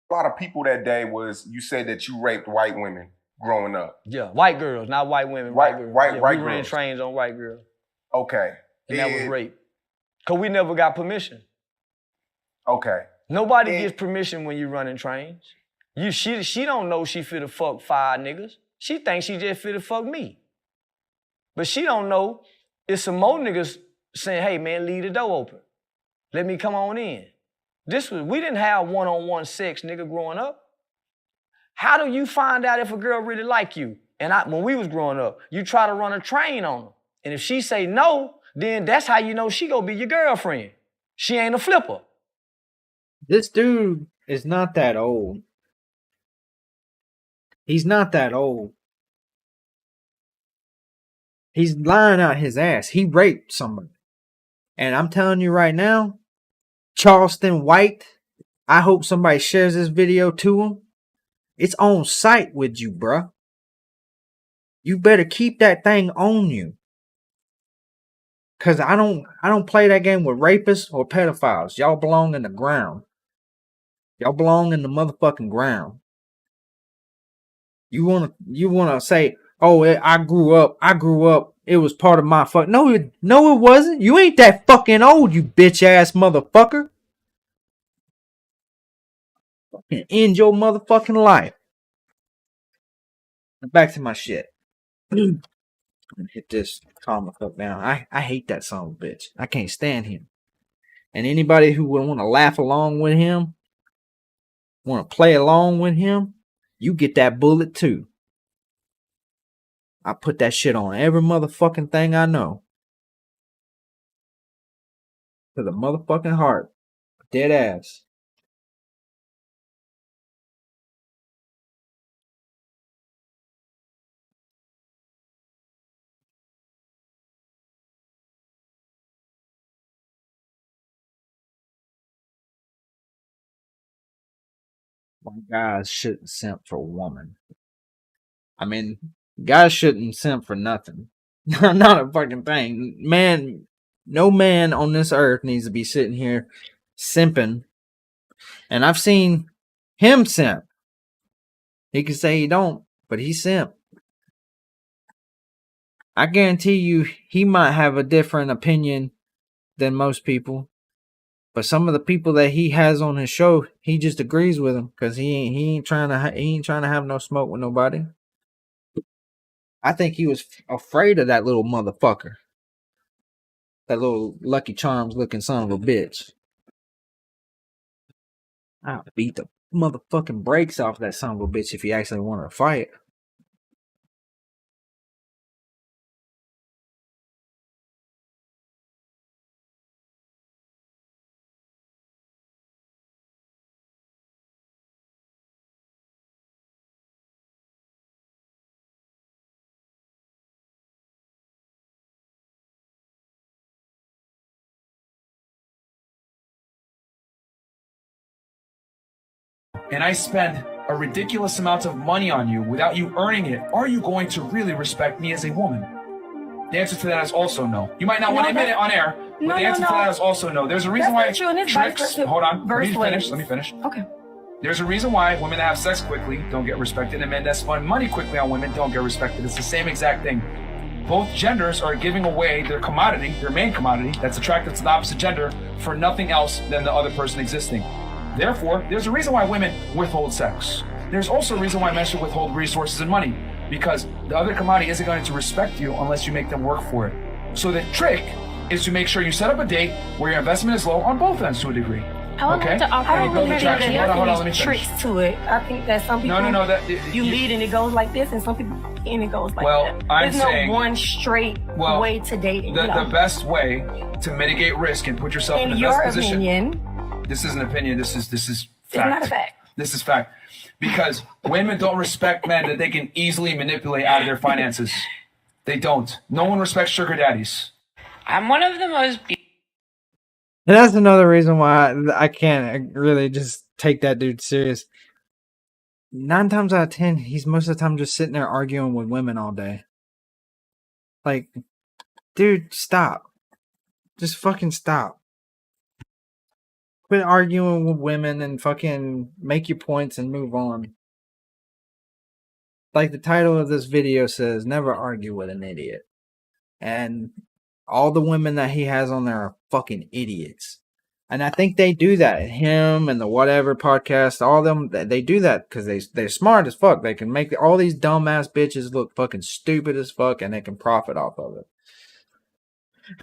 A lot of people that day was, you said that you raped white women growing up. Yeah, white girls, not white women. White girls. White we girls. ran trains on white girls. Okay. And that was rape. Because we never got permission. Okay. Nobody gets permission when you running trains. She don't know she finna fuck 5 niggas. She thinks she just finna fuck me. But she don't know it's some more niggas saying, hey man, leave the door open. Let me come on in. We didn't have one-on-one sex, nigga, growing up. How do you find out if a girl really like you? And when we was growing up, you try to run a train on her. And if she say no, then that's how you know she gonna be your girlfriend. She ain't a flipper. This dude is not that old. He's not that old. He's lying out his ass. He raped somebody. And I'm telling you right now, Charleston White, I hope somebody shares this video to him. It's on site with you, bruh. You better keep that thing on you. Cause I don't play that game with rapists or pedophiles. Y'all belong in the ground. Y'all belong in the motherfucking ground. You wanna say, oh, I grew up. It was part of my fuck. No, it wasn't. You ain't that fucking old, you bitch ass motherfucker. Fucking end your motherfucking life. Back to my shit. Hit this comic hook down. I hate that son of a bitch. I can't stand him. And anybody who would want to laugh along with him, want to play along with him, you get that bullet too. I put that shit on every motherfucking thing I know. To the motherfucking heart. Dead ass. Why guys shouldn't simp for a woman. I mean, guys shouldn't simp for nothing. Not a fucking thing. Man, no man on this earth needs to be sitting here simping. And I've seen him simp. He can say he don't, but he simp. I guarantee you he might have a different opinion than most people. But some of the people that he has on his show, he just agrees with them because he ain't trying to have no smoke with nobody. I think he was afraid of that little motherfucker, that little Lucky Charms looking son of a bitch. I'll beat the motherfucking brakes off that son of a bitch if he actually wanted to fight. And I spend a ridiculous amount of money on you without you earning it, are you going to really respect me as a woman? The answer to that is also no. You might not want to admit it on air, but the answer to that is also no. There's a reason why tricks. Hold on. Let me finish. Okay. There's a reason why women that have sex quickly don't get respected, and men that spend money quickly on women don't get respected. It's the same exact thing. Both genders are giving away their commodity, their main commodity, that's attractive to the opposite gender, for nothing else than the other person existing. Therefore, there's a reason why women withhold sex. There's also a reason why men should withhold resources and money, because the other commodity isn't going to respect you unless you make them work for it. So the trick is to make sure you set up a date where your investment is low on both ends to a degree. Okay? I don't build really attraction. Hold on, let me finish. Tricks to it. I think that some people you lead and it goes like this, and some people and it goes like that. There's no one straight way to date. The best way to mitigate risk and put yourself in the best position. This is an opinion. This is fact. It's not a fact. This is fact. Because women don't respect men that they can easily manipulate out of their finances. They don't. No one respects sugar daddies. I'm one of the most And that's another reason why I can't really just take that dude serious. 9 times out of 10, he's most of the time just sitting there arguing with women all day. Like, dude, stop. Just fucking stop. Quit arguing with women and fucking make your points and move on. Like the title of this video says, never argue with an idiot. And all the women that he has on there are fucking idiots. And I think they do that. Him and the whatever podcast, all them, they do that because they're smart as fuck. They can make all these dumbass bitches look fucking stupid as fuck, and they can profit off of it.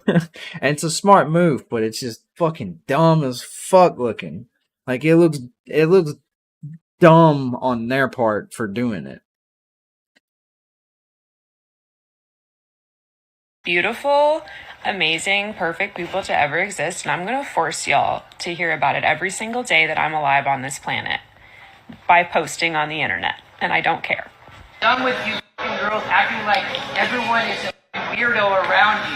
And it's a smart move, but it's just fucking dumb as fuck looking. Like it looks dumb on their part for doing it. beautiful, amazing, perfect people to ever exist, and I'm going to force y'all to hear about it every single day that I'm alive on this planet by posting on the internet, and I don't care. Done with you girls acting like everyone is a weirdo around you.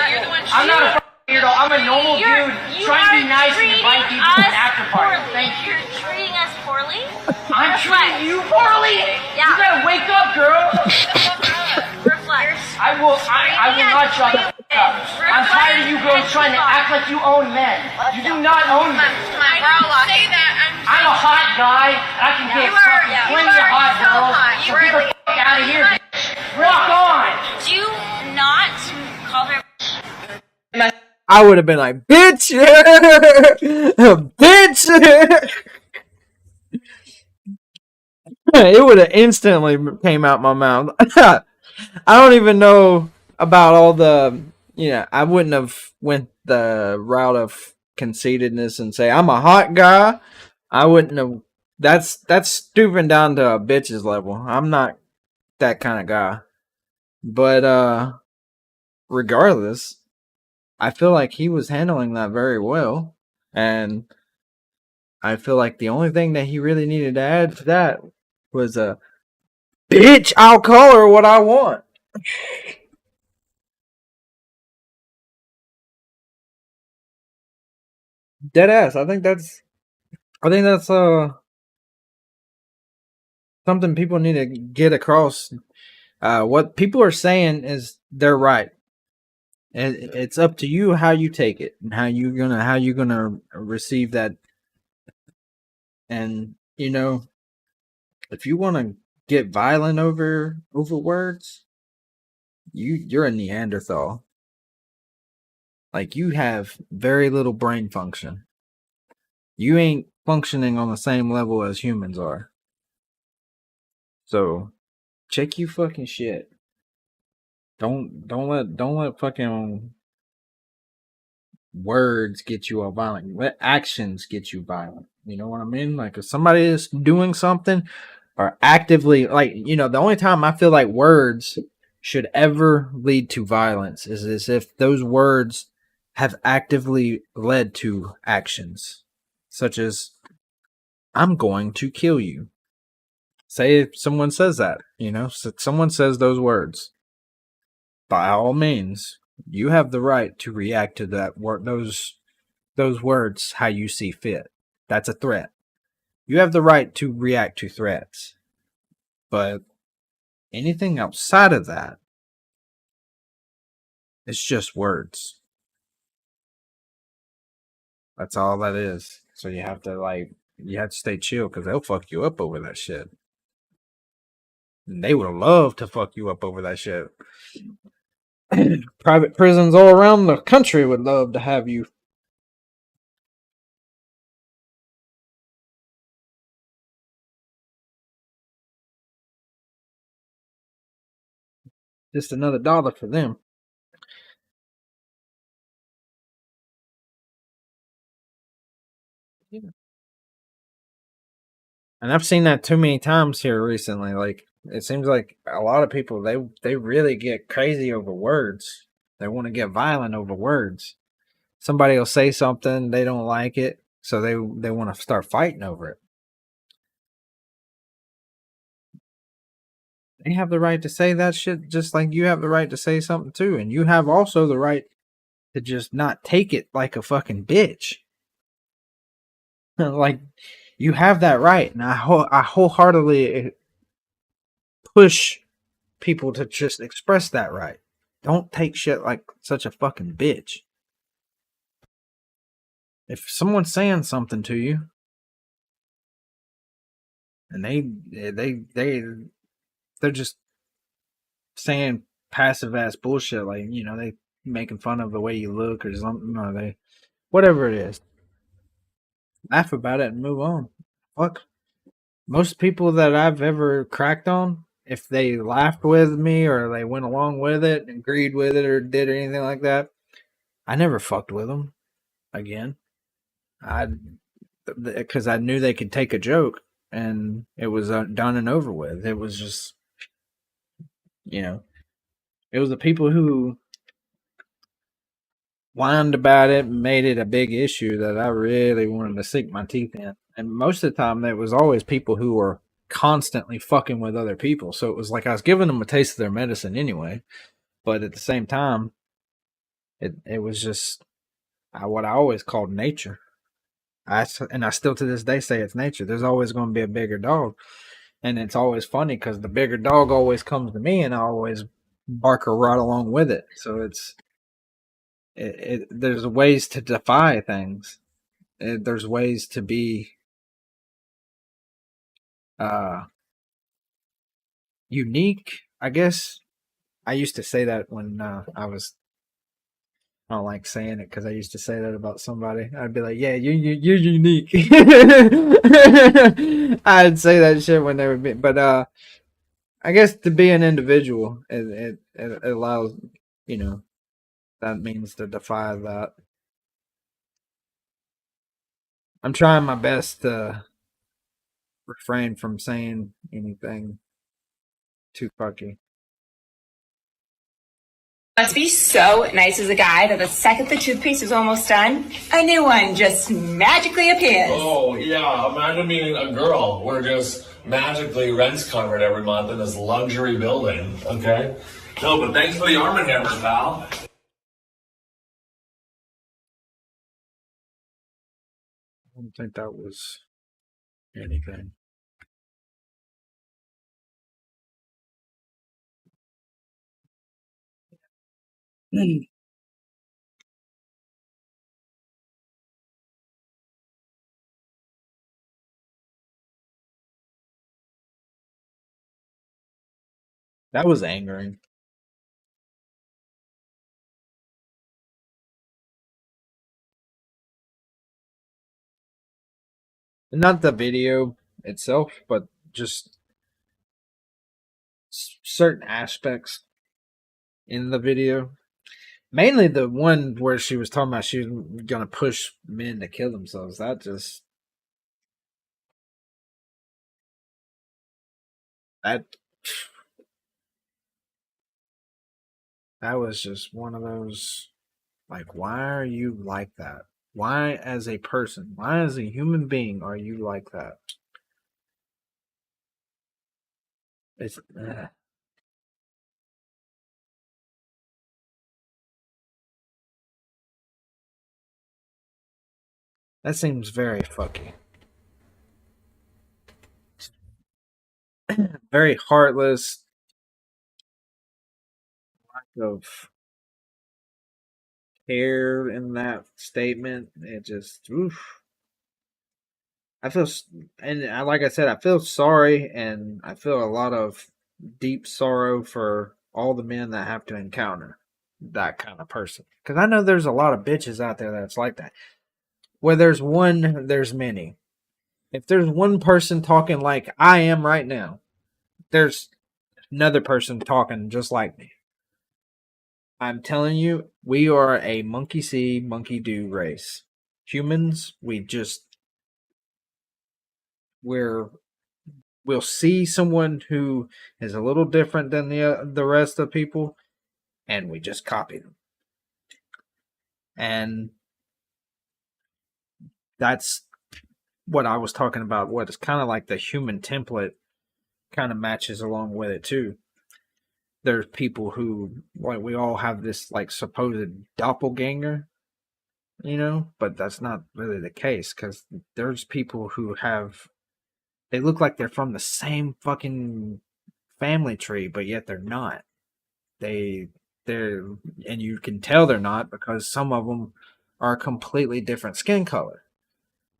You're the one I'm not a fucking weirdo. I'm a normal dude trying to be nice and invite people to an after party. Thank you. You're treating us poorly? I'm treating you poorly? Yeah. You gotta wake up, girl. Reflect. I will not shut the fuck up. I'm tired of you girls trying to act like you own men. You do not own men. I didn't say that. I'm a hot guy, and I can get plenty of hot girls. So get the fuck out of here, bitch. Walk on. Do not call her. I would have been like, bitch! Bitch! It would have instantly came out my mouth. I don't even know about all the, I wouldn't have went the route of conceitedness and say, I'm a hot guy. I wouldn't have. That's stooping down to a bitch's level. I'm not that kind of guy. But, regardless, I feel like he was handling that very well. And I feel like the only thing that he really needed to add to that was a bitch, I'll call her what I want. Dead ass. I think that's something people need to get across. What people are saying is they're right. And it's up to you how you take it and how you gonna receive that. And if you want to get violent over words, you're a Neanderthal. Like, you have very little brain function. You ain't functioning on the same level as humans are. So check you fucking shit. Don't let fucking words get you all violent. Let actions get you violent. You know what I mean? Like, if somebody is doing something or actively, like, the only time I feel like words should ever lead to violence is if those words have actively led to actions, such as, I'm going to kill you. Say if someone says that, someone says those words, by all means, you have the right to react to that those words how you see fit. That's a threat. You have the right to react to threats. But anything outside of that, it's just words. That's all that is. So you have to stay chill, because they'll fuck you up over that shit. And they would love to fuck you up over that shit. Private prisons all around the country would love to have you. Just another dollar for them. Yeah. And I've seen that too many times here recently. Like, it seems like a lot of people, they really get crazy over words. They want to get violent over words. Somebody will say something, they don't like it, so they want to start fighting over it. They have the right to say that shit, just like you have the right to say something too. And you have also the right to just not take it like a fucking bitch. Like, you have that right. And I wholeheartedly push people to just express that right. Don't take shit like such a fucking bitch. If someone's saying something to you, and they're just saying passive ass bullshit, like, they making fun of the way you look or something, or whatever it is, laugh about it and move on. Fuck. Most people that I've ever cracked on, if they laughed with me or they went along with it, agreed with it, or did anything like that, I never fucked with them again. Because I knew they could take a joke and it was done and over with. It was just, it was the people who whined about it and made it a big issue that I really wanted to sink my teeth in. And most of the time, there was always people who were constantly fucking with other people. So it was like I was giving them a taste of their medicine anyway. But at the same time, it was just what I always called nature. I still to this day say it's nature. There's always going to be a bigger dog, and it's always funny because the bigger dog always comes to me, and I always bark right along with it. So there's ways to defy things. There's ways to be unique, I guess. I used to say that when I don't like saying it because I used to say that about somebody. I'd be like, "Yeah, you're unique." I'd say that shit when they would be, but I guess to be an individual, it allows, you know, that means to defy that. I'm trying my best to refrain from saying anything too fucky. Must be so nice as a guy that the second the toothpaste is almost done, a new one just magically appears. Oh, yeah. Imagine being a girl where just magically rent's covered every month in this luxury building, okay? No, but thanks for the Arm & Hammer, pal. I don't think that was anything. That was angering. Not the video itself, but just certain aspects in the video. Mainly the one where she was talking about she was gonna push men to kill themselves. That was just one of those, like, why are you like that? Why as a person, why as a human being are you like that? It's that seems very fucky. Very heartless, lack of care in that statement. It just, oof. I feel, like I said, I feel sorry, and I feel a lot of deep sorrow for all the men that have to encounter that kind of person. Because I know there's a lot of bitches out there that's like that. Where there's one, there's many. If there's one person talking like I am right now, there's another person talking just like me. I'm telling you, we are a monkey see, monkey do race. Humans, we'll see someone who is a little different than the rest of people, and we just copy them. And that's what I was talking about. What is kind of like the human template kind of matches along with it too. There's people who, like, we all have this like supposed doppelganger, but that's not really the case, because there's people who they look like they're from the same fucking family tree, but yet they're not. They're and you can tell they're not because some of them are a completely different skin color,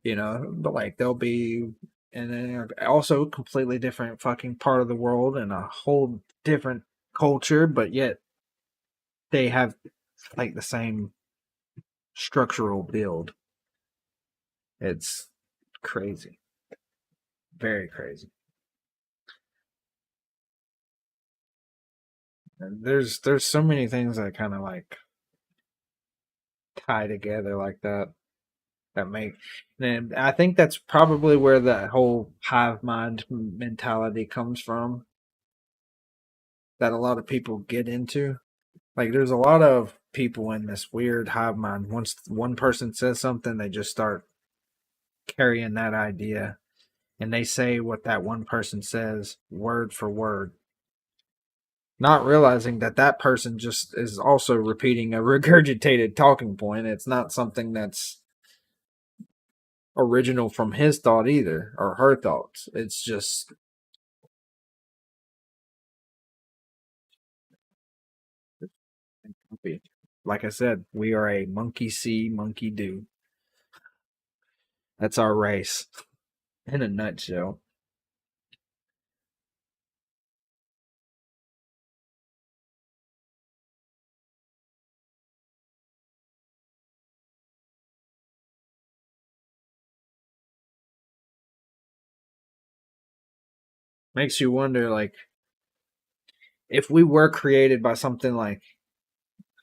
but like they'll be, and then they're also completely different fucking part of the world and a whole different culture, but yet they have like the same structural build. It's crazy. Very crazy. And there's so many things that kind of like tie together like that make, and I think that's probably where that whole hive mind mentality comes from, that a lot of people get into. Like, there's a lot of people in this weird hive mind. Once one person says something, they just start carrying that idea, and they say what that one person says word for word. not realizing that that person just is also repeating a regurgitated talking point. It's not something that's original from his thought either, or her thoughts. It's just like I said, we are a monkey see, monkey do. That's our race in a nutshell. Makes you wonder, like, if we were created by something like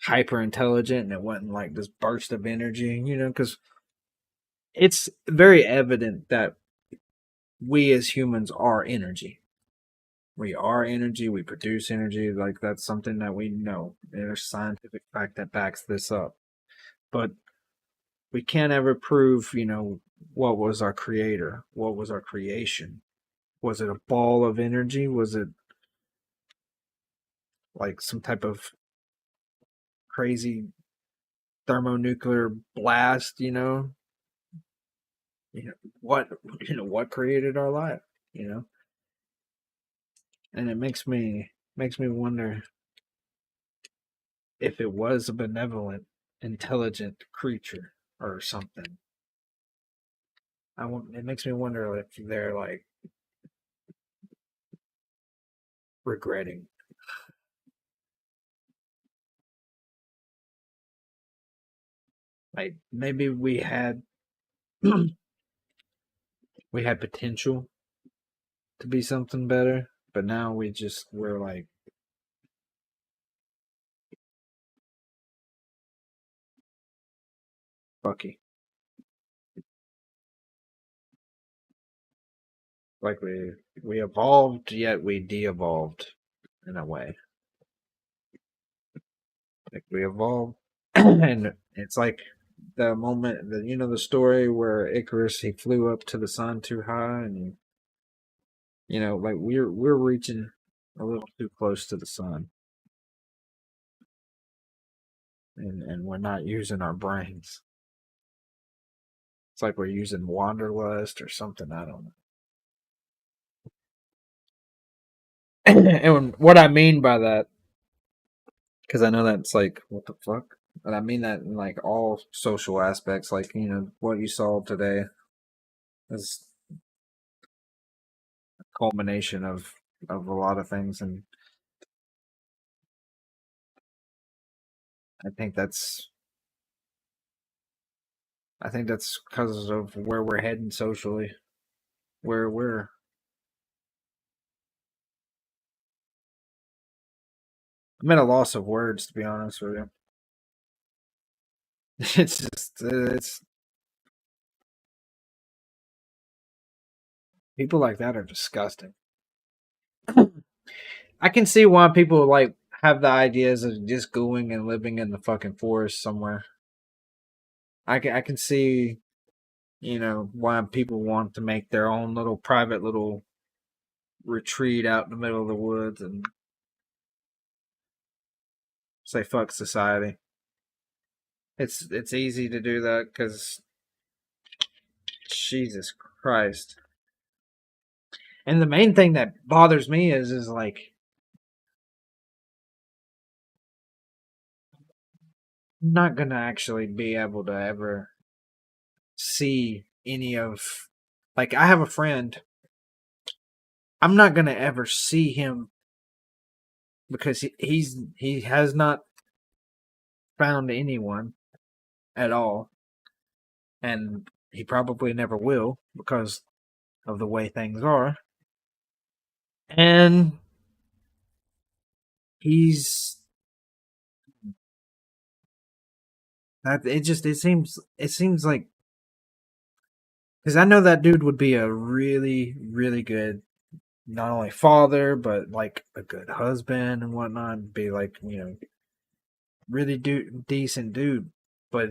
hyper intelligent and it wasn't like this burst of energy, because it's very evident that we as humans are energy. We are energy, we produce energy, like that's something that we know. There's scientific fact that backs this up. But we can't ever prove, what was our creator? What was our creation? Was it a ball of energy? Was it like some type of crazy thermonuclear blast, what what created our life, and it makes me wonder if it was a benevolent, intelligent creature or something. It makes me wonder if they're like regretting. Like maybe we had we had potential to be something better, but now we're like Bucky. Like we evolved yet we de-evolved in a way. Like we evolved and it's like the moment that the story where Icarus he flew up to the sun too high and like we're reaching a little too close to the sun and we're not using our brains. It's like we're using wanderlust or something, I don't know. And what I mean by that, because I know that's like what the fuck, but I mean that in like all social aspects, like what you saw today is a culmination of a lot of things, and I think that's I think that's because of where we're heading socially. Where I'm at a loss of words, to be honest with you. It's people like that are disgusting. I can see why people like have the ideas of just going and living in the fucking forest somewhere. I can see, why people want to make their own little private little retreat out in the middle of the woods and say fuck society. It's easy to do that because Jesus Christ. And the main thing that bothers me is like I'm not gonna actually be able to ever see any of like I have a friend. I'm not gonna ever see him because he has not found anyone at all, and he probably never will because of the way things are. And he's that it seems like because I know that dude would be a really really good not only father but like a good husband and whatnot. Be like really decent dude, but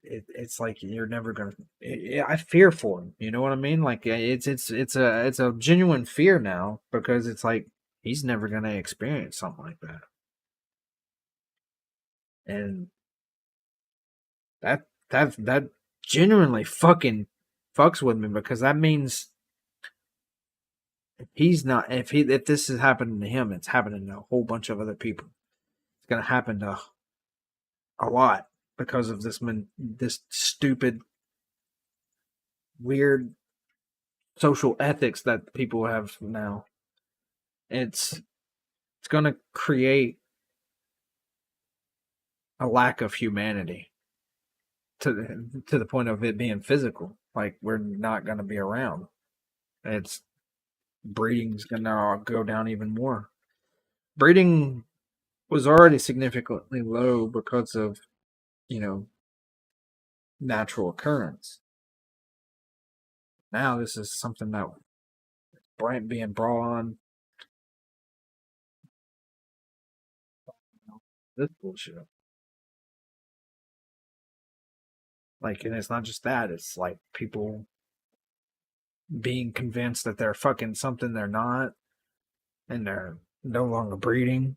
it's like you're never gonna. I fear for him. You know what I mean? Like it's a genuine fear now because it's like he's never going to experience something like that. And that genuinely fucking fucks with me, because that means if this is happening to him, it's happening to a whole bunch of other people. It's gonna happen to a lot because of this stupid, weird social ethics that people have now. It's gonna create a lack of humanity to the point of it being physical. Like, we're not gonna be around. It's breeding's gonna go down even more. Breeding was already significantly low because of, natural occurrence. Now this is something that being brought on. This bullshit. Like, and it's not just that, it's like people being convinced that they're fucking something they're not, and they're no longer breeding.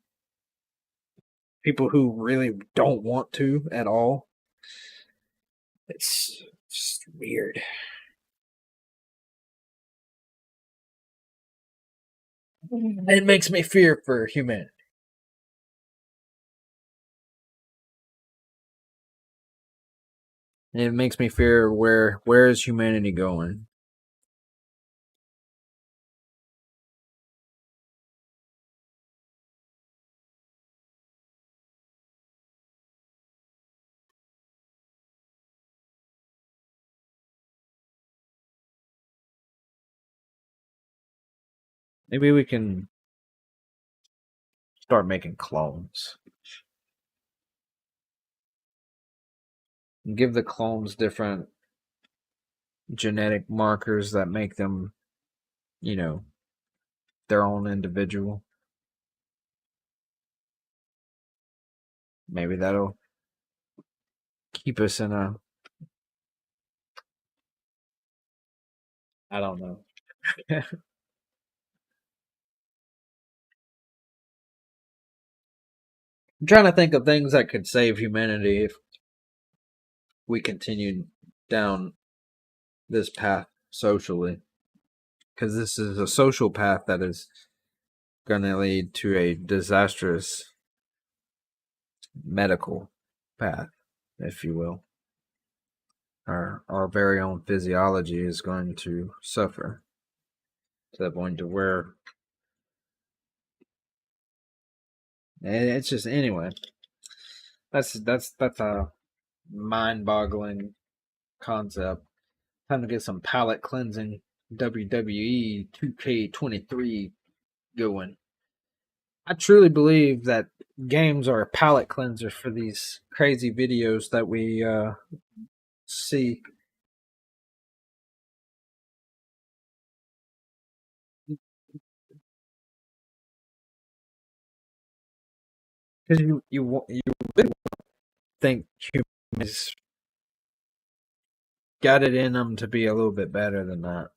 People who really don't want to at all. It's just weird. It makes me fear for humanity. It makes me fear where is humanity going? Maybe we can start making clones. And give the clones different genetic markers that make them, their own individual. Maybe that'll keep us in a, I don't know. I'm trying to think of things that could save humanity if we continued down this path socially. Because this is a social path that is going to lead to a disastrous medical path, if you will. Our very own physiology is going to suffer to the point to where it's just, anyway. That's a mind-boggling concept. Time to get some palate cleansing WWE 2K23 going. I truly believe that games are a palate cleanser for these crazy videos that we see. Because you really think humans got it in them to be a little bit better than that,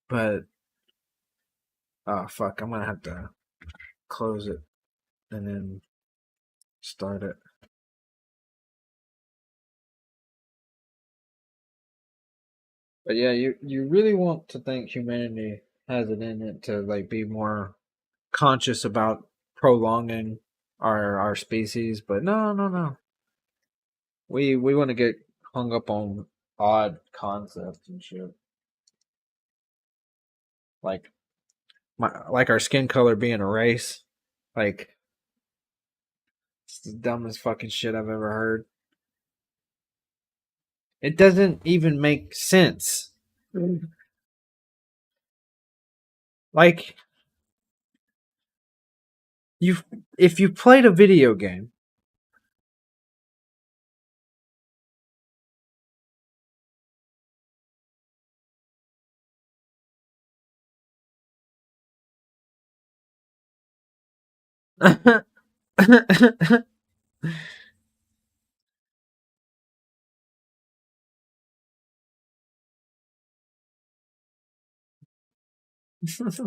But oh fuck, I'm gonna have to close it and then start it. But yeah, you really want to think humanity has it in it to like be more conscious about prolonging our species, but no. We want to get hung up on odd concepts and shit. Like like our skin color being a race. Like, it's the dumbest fucking shit I've ever heard. It doesn't even make sense. Like, if you played a video game, Bitch.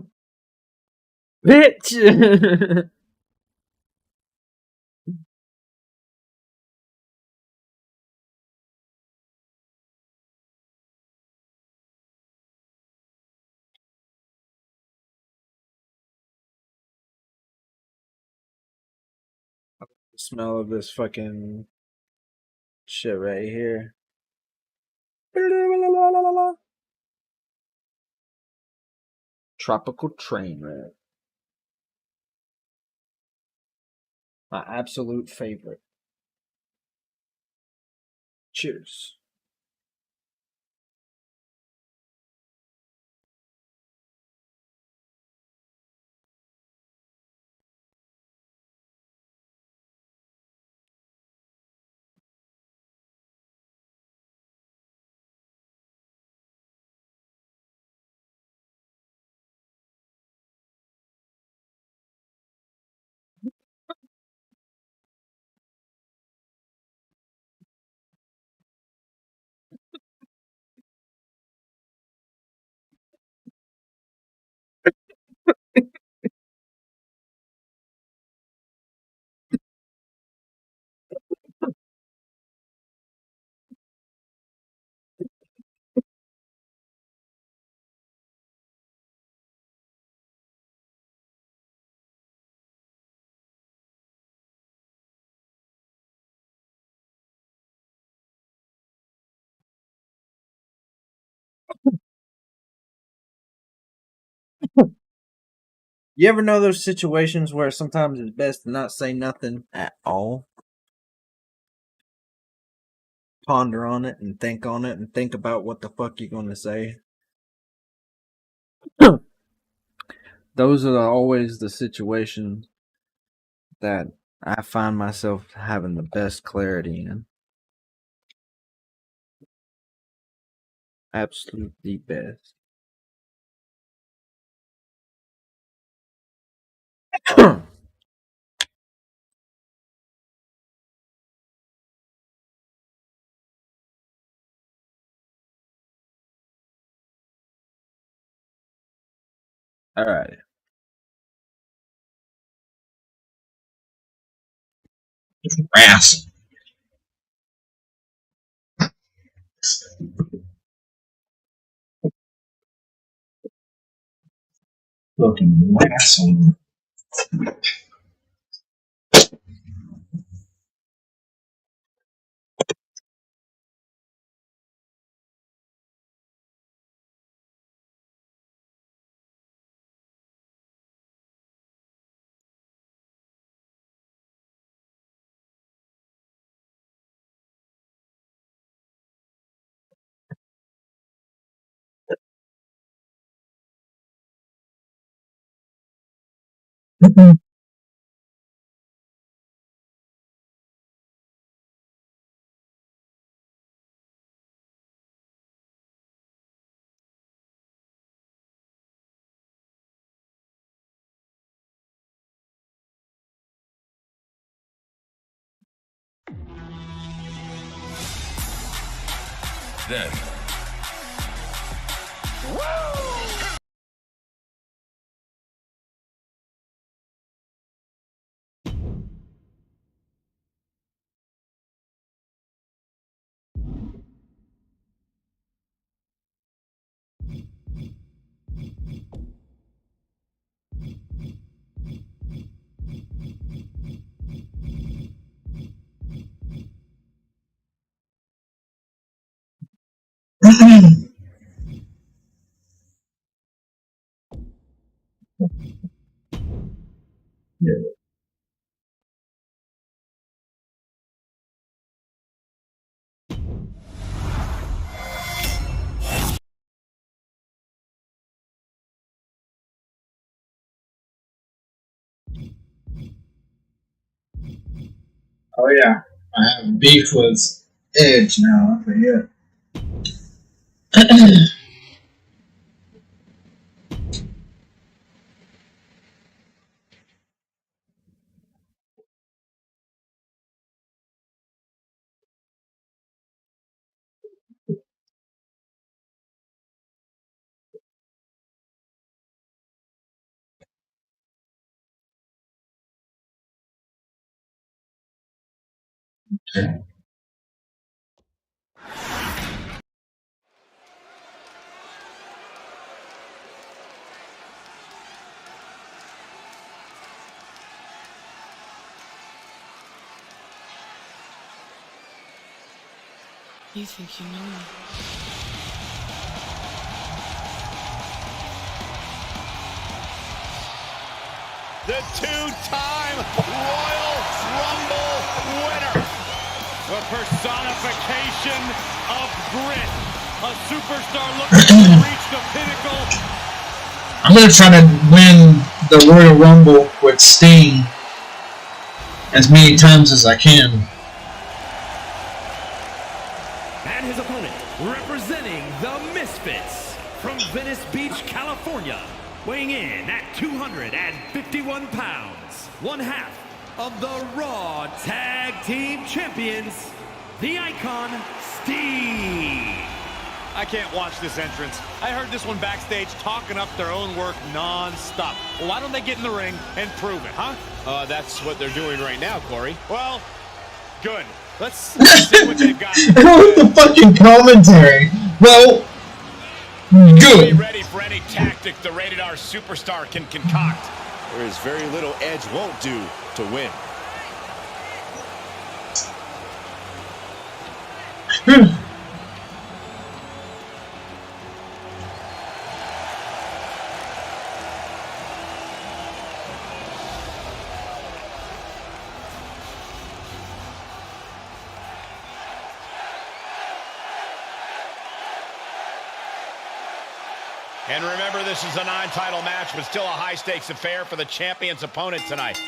The smell of this fucking shit right here. Tropical train wreck. My absolute favorite. Cheers. You ever know those situations where sometimes it's best to not say nothing at all? Ponder on it and think about what the fuck you're gonna say. Those are always the situations that I find myself having the best clarity in. Absolutely best. All right. Ass. Fucking asshole. Then. Oh yeah, I have beef with Edge now. I forget. Okay. You think you know me? The two-time Royal Rumble winner. The personification of grit. A superstar looking to reach the pinnacle. I'm gonna try to win the Royal Rumble with Sting as many times as I can. And his opponent, representing the Misfits from Venice Beach, California, weighing in at 251 pounds, one half of the Raw Tag Team Champions, the Icon, Steve. I can't watch this entrance. I heard this one backstage talking up their own work non-stop. Well, why don't they get in the ring and prove it, huh? That's what they're doing right now, Corey. Well, good. Let's see what they've got. With the fucking commentary. Well, Be good. ready for any tactic the Rated R superstar can concoct. There is very little Edge won't do to win. And remember, this is a non-title match, but still a high-stakes affair for the champion's opponent tonight.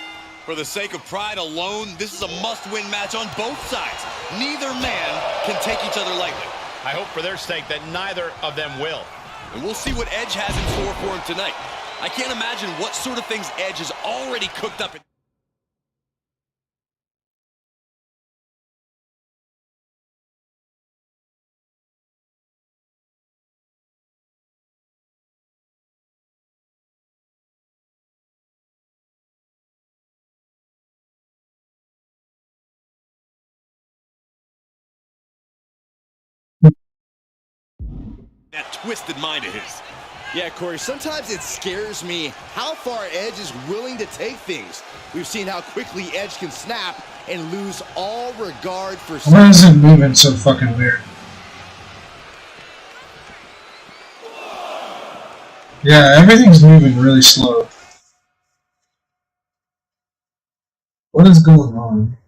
For the sake of pride alone, this is a must-win match on both sides. Neither man can take each other lightly. I hope for their sake that neither of them will. And we'll see what Edge has in store for him tonight. I can't imagine what sort of things Edge has already cooked up. That twisted mind of his. Yeah, Corey, sometimes it scares me how far Edge is willing to take things. We've seen how quickly Edge can snap and lose all regard for... Why is it moving so fucking weird? Yeah, everything's moving really slow. What is going on?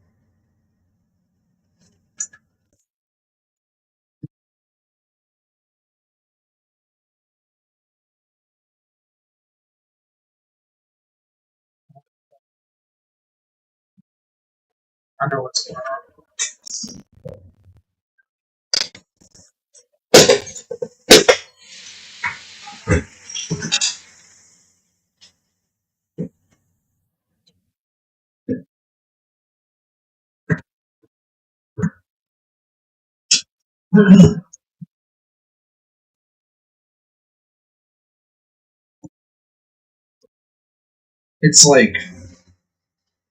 I know what's going on. It's like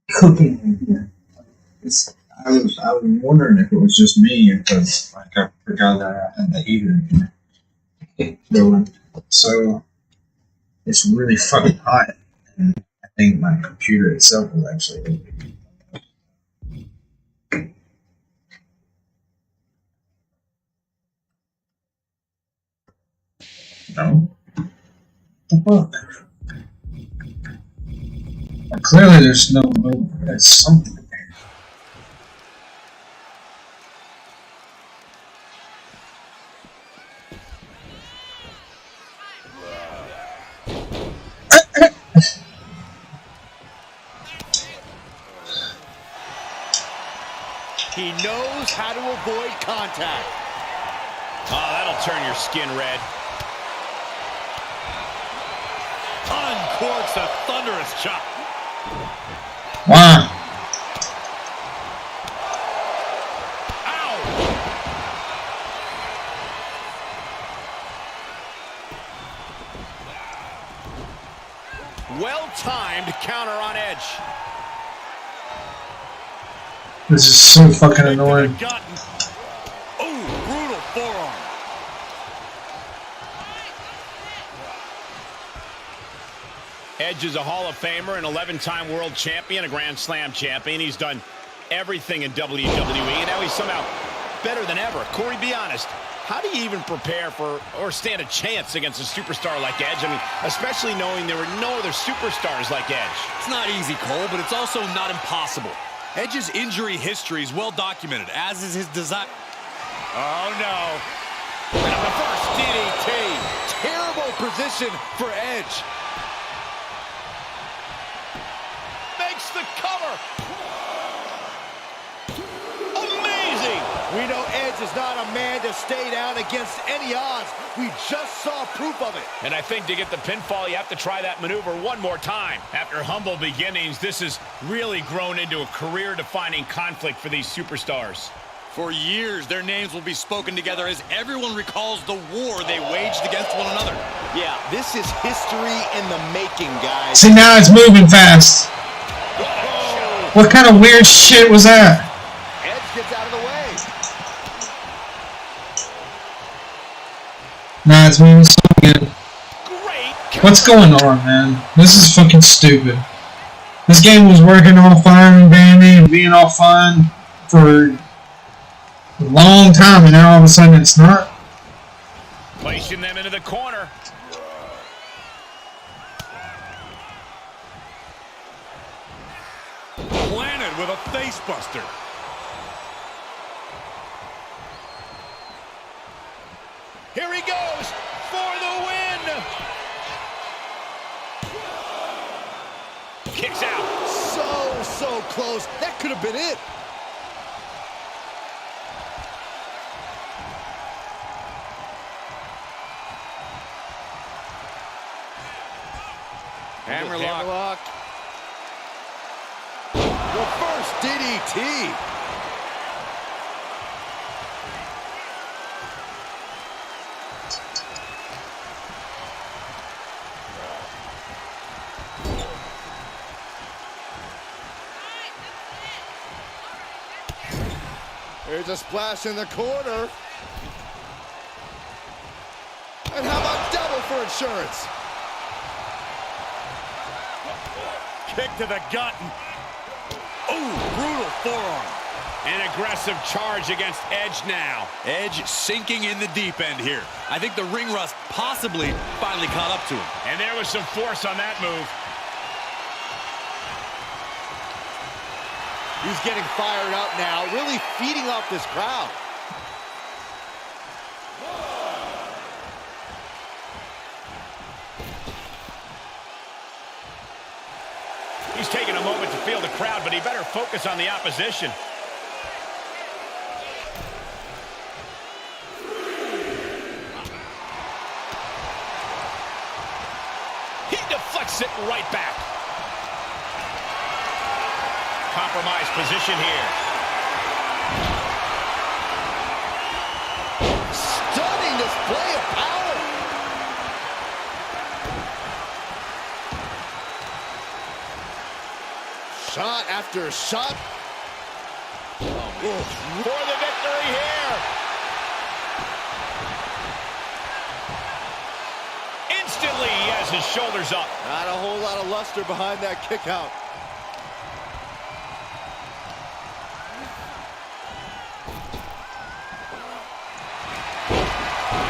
cooking in here. I was wondering if it was just me because like I forgot that I had the heater in here going. So it's really fucking hot, and I think my computer itself is actually. No. What the fuck? Well, clearly there's no there's something there. He knows how to avoid contact. Oh, that'll turn your skin red. Uncorks a thunderous chop. Wow. Well-timed counter on Edge. This is so fucking annoying. Ooh, brutal forearm. Edge is a Hall of Famer, an 11-time world champion, a Grand Slam champion. He's done everything in WWE, and now he's somehow better than ever. Corey, be honest. How do you even prepare for or stand a chance against a superstar like Edge? I mean, especially knowing there were no other superstars like Edge. It's not easy, Cole, but it's also not impossible. Edge's injury history is well documented, as is his desire. Oh, no. And the first DDT. Terrible position for Edge. Makes the cover. Amazing. We know Edge is not a man to stay down against any odds. We just saw proof of it. And I think to get the pinfall, you have to try that maneuver one more time. After humble beginnings, this has really grown into a career-defining conflict for these superstars. For years, their names will be spoken together as everyone recalls the war they waged against one another. Yeah, this is history in the making, guys. See, now it's moving fast. What kind of weird shit was that? Edge gets out of the way. Nah, it's moving so good. What's going on, man? This is fucking stupid. This game was working all fine and dandy and being all fun for a long time, and now all of a sudden it's not. Placing them into the corner. Planted with a face buster. Here he goes for the win. Kicks out. So close. That could have been it. Hammerlock. The first DDT. There's a splash in the corner. And how about double for insurance? Kick to the gut. Ooh, brutal forearm. An aggressive charge against Edge now. Edge sinking in the deep end here. I think the ring rust possibly finally caught up to him. And there was some force on that move. He's getting fired up now, really feeding off this crowd. He's taking a moment to feel the crowd, but he better focus on the opposition. He deflects it right back. Compromised position here. Stunning display of power. Shot after shot. For the victory here. Instantly, he has his shoulders up. Not a whole lot of luster behind that kick out.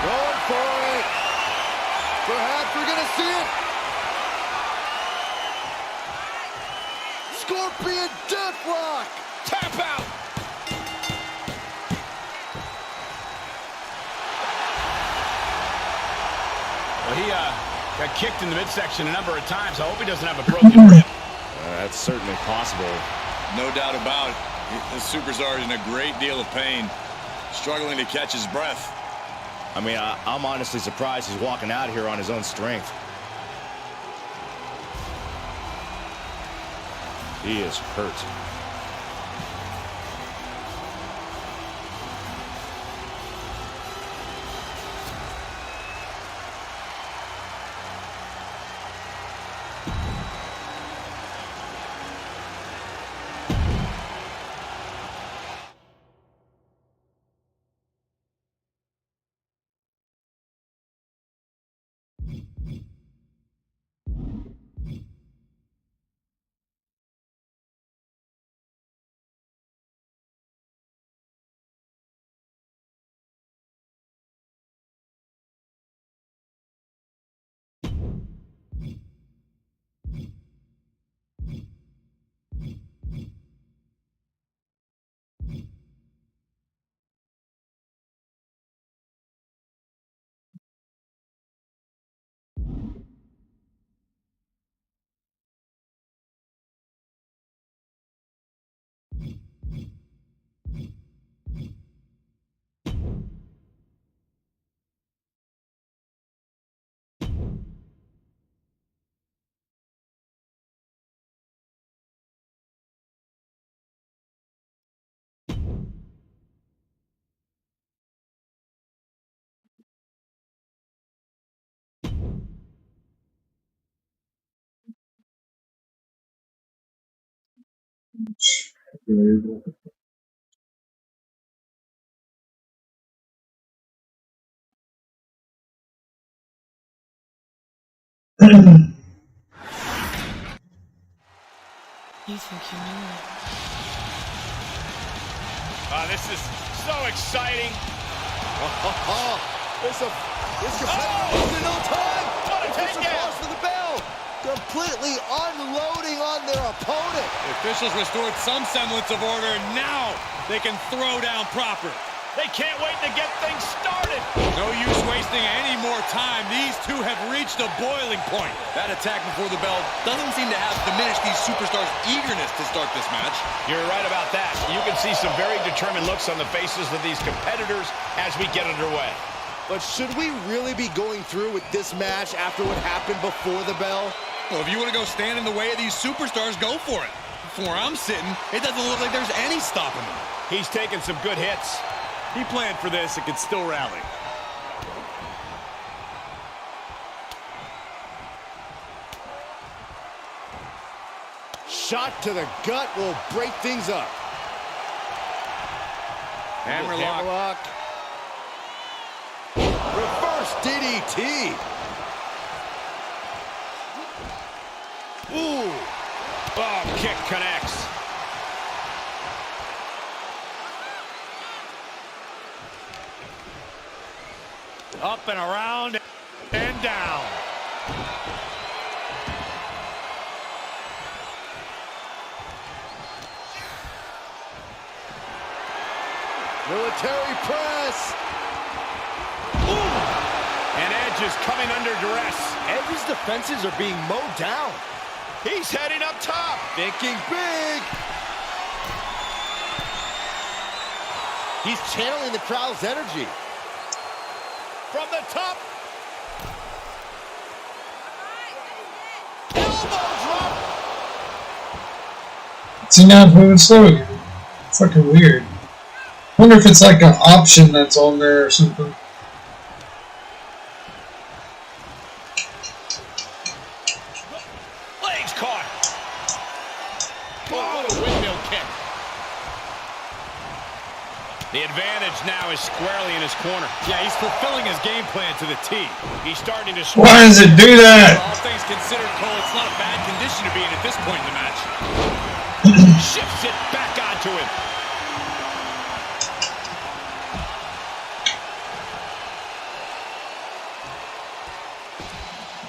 Going for it. Perhaps we're going to see it. Scorpion Deathlock. Tap out. Well, he got kicked in the midsection a number of times. I hope he doesn't have a broken rib. That's certainly possible. No doubt about it. The superstar is in a great deal of pain, struggling to catch his breath. I mean, I'm honestly surprised he's walking out here on his own strength. He is hurt. You think you knew it? This is so exciting. This competitor wasted no time. What a takedown! For the bell. Completely unloading on their opponent. The officials restored some semblance of order. Now they can throw down proper. They can't wait to get things started. No use wasting any more time. These two have reached a boiling point. That attack before the bell doesn't seem to have diminished these superstars' eagerness to start this match. You're right about that. You can see some very determined looks on the faces of these competitors as we get underway. But should we really be going through with this match after what happened before the bell? Well, if you want to go stand in the way of these superstars, go for it. From where I'm sitting, it doesn't look like there's any stopping them. He's taking some good hits. He planned for this and can still rally. Shot to the gut will break things up. Hammerlock. Reverse DDT. Ooh. Oh, kick connects. Up and around and down. Military press. Ooh. And Edge is coming under duress. Edge's defenses are being mowed down. He's heading up top. Thinking big. He's channeling the crowd's energy. From the top. See, now I'm moving slow again. Fucking weird. Wonder if it's like an option that's on there or something. Legs caught. Oh, what a windmill kick. The advantage now is squarely in his corner. Yeah, he's fulfilling his game plan to the T. He's starting to... Why does it do that? All things considered, Cole, it's not a bad condition to be in at this point in the match. Shifts it back onto him.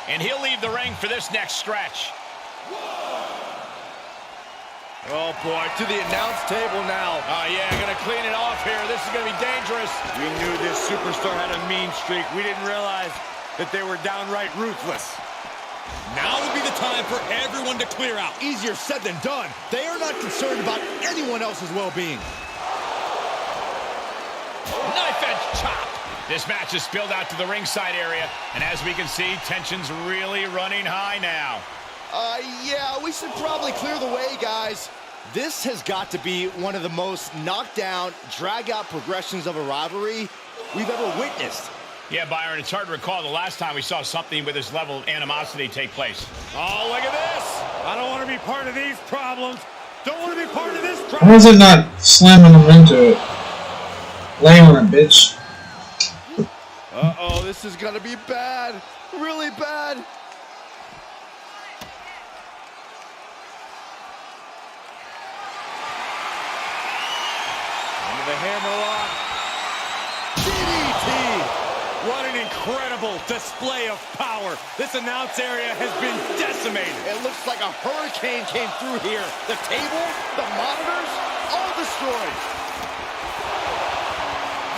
And he'll leave the ring for this next stretch. Oh, boy, to the announce table now. Oh, yeah, gonna clean it off here. This is gonna be dangerous. We knew this superstar had a mean streak. We didn't realize that they were downright ruthless. Now would be the time for everyone to clear out. Easier said than done. They are not concerned about anyone else's well-being. Knife edge chop. This match is spilled out to the ringside area, and as we can see, tension's really running high now. Yeah, we should probably clear the way, guys. This has got to be one of the most knockdown, drag-out progressions of a rivalry we've ever witnessed. Yeah, Byron, it's hard to recall the last time we saw something with this level of animosity take place. Oh, look at this. I don't want to be part of these problems. Don't want to be part of this problem. Why is it not slamming them into it? Lay on it, bitch. Uh-oh, this is gonna be bad. really bad. Into the hammerlock. DDT. What an incredible display of power. This announce area has been decimated. It looks like a hurricane came through here. The table, the monitors, all destroyed.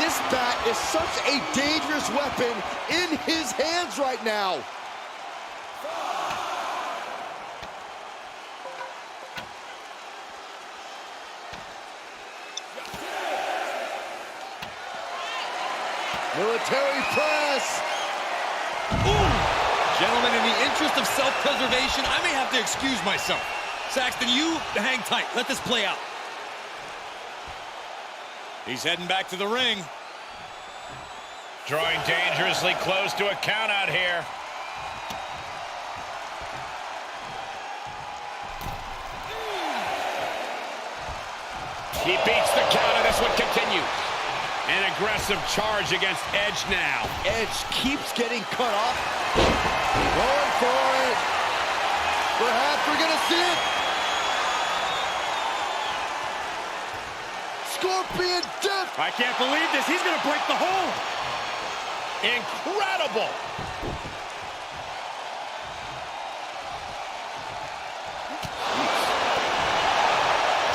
This bat is such a dangerous weapon in his hands right now. Military press. Ooh. Gentlemen, in the interest of self-preservation, I may have to excuse myself. Saxton, you hang tight. Let this play out. He's heading back to the ring. Drawing dangerously close to a count out here. He beats the count, and this one continues. An aggressive charge against Edge now. Edge keeps getting cut off. Going for it. Perhaps we're going to see it. Scorpion death. I can't believe this. He's going to break the hold. Incredible.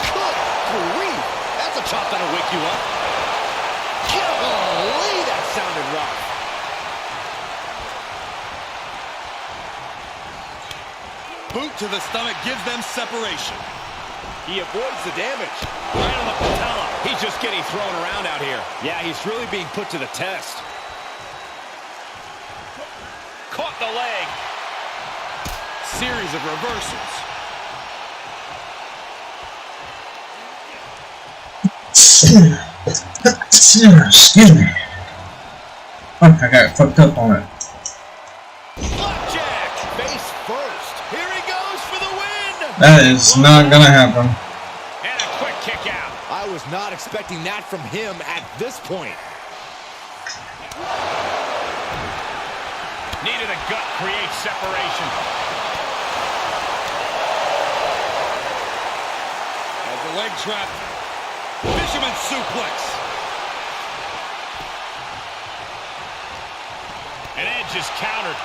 Good grief. That's a chop that'll wake you up. Golly, that sounded rough. Boot to the stomach gives them separation. He avoids the damage. Right on the patella. He's just getting thrown around out here. Yeah, he's really being put to the test. Caught the leg. Series of reversals. Excuse me. Fuck, I got fucked up on it. Blackjack, face first. Here he goes for the win. That is not gonna happen. And a quick kick out. I was not expecting that from him at this point. Knee to the gut creates separation. As the leg trap. Fisherman suplex. And Edge is countered.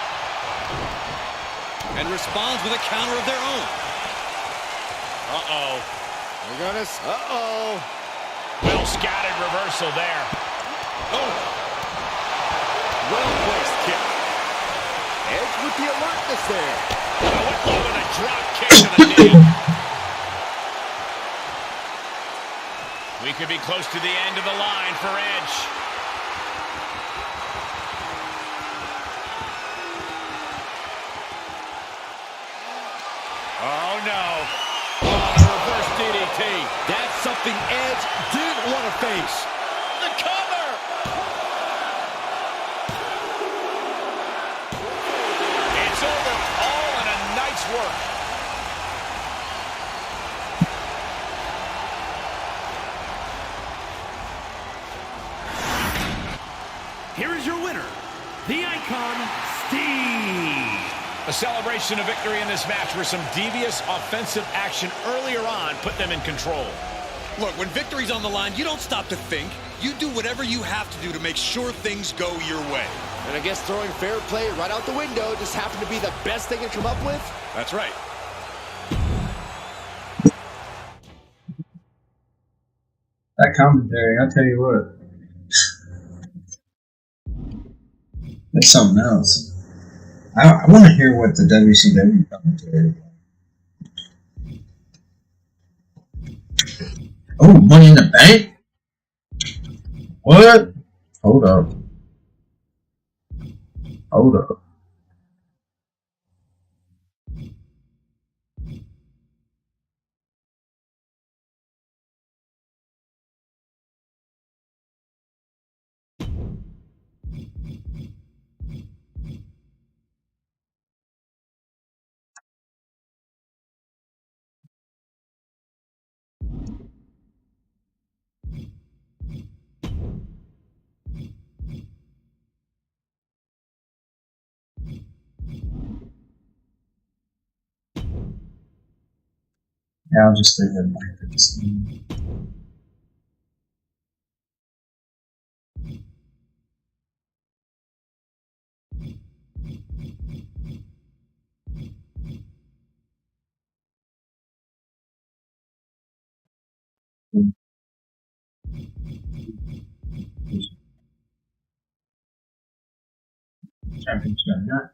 And responds with a counter of their own. Uh-oh. We're gonna... Uh-oh. Well scattered reversal there. Oh. Well-placed kick. Edge with the alertness there. Whitlow with a drop kick to the knee. We could be close to the end of the line for Edge. Oh, no. Oh, reverse DDT. That's something Edge didn't want to face. The cover. It's over. All in a night's work. Here is your winner, the Icon, Steve. A celebration of victory in this match where some devious offensive action earlier on put them in control. Look, when victory's on the line, you don't stop to think. You do whatever you have to do to make sure things go your way. And I guess throwing fair play right out the window just happened to be the best they could come up with. That's right. That commentary, I'll tell you what. It's something else. I want to hear what the WCW commentary. Oh, Money in the Bank? What? Hold up. Hold up. Yeah, I'll just leave it like this. Championship, yeah.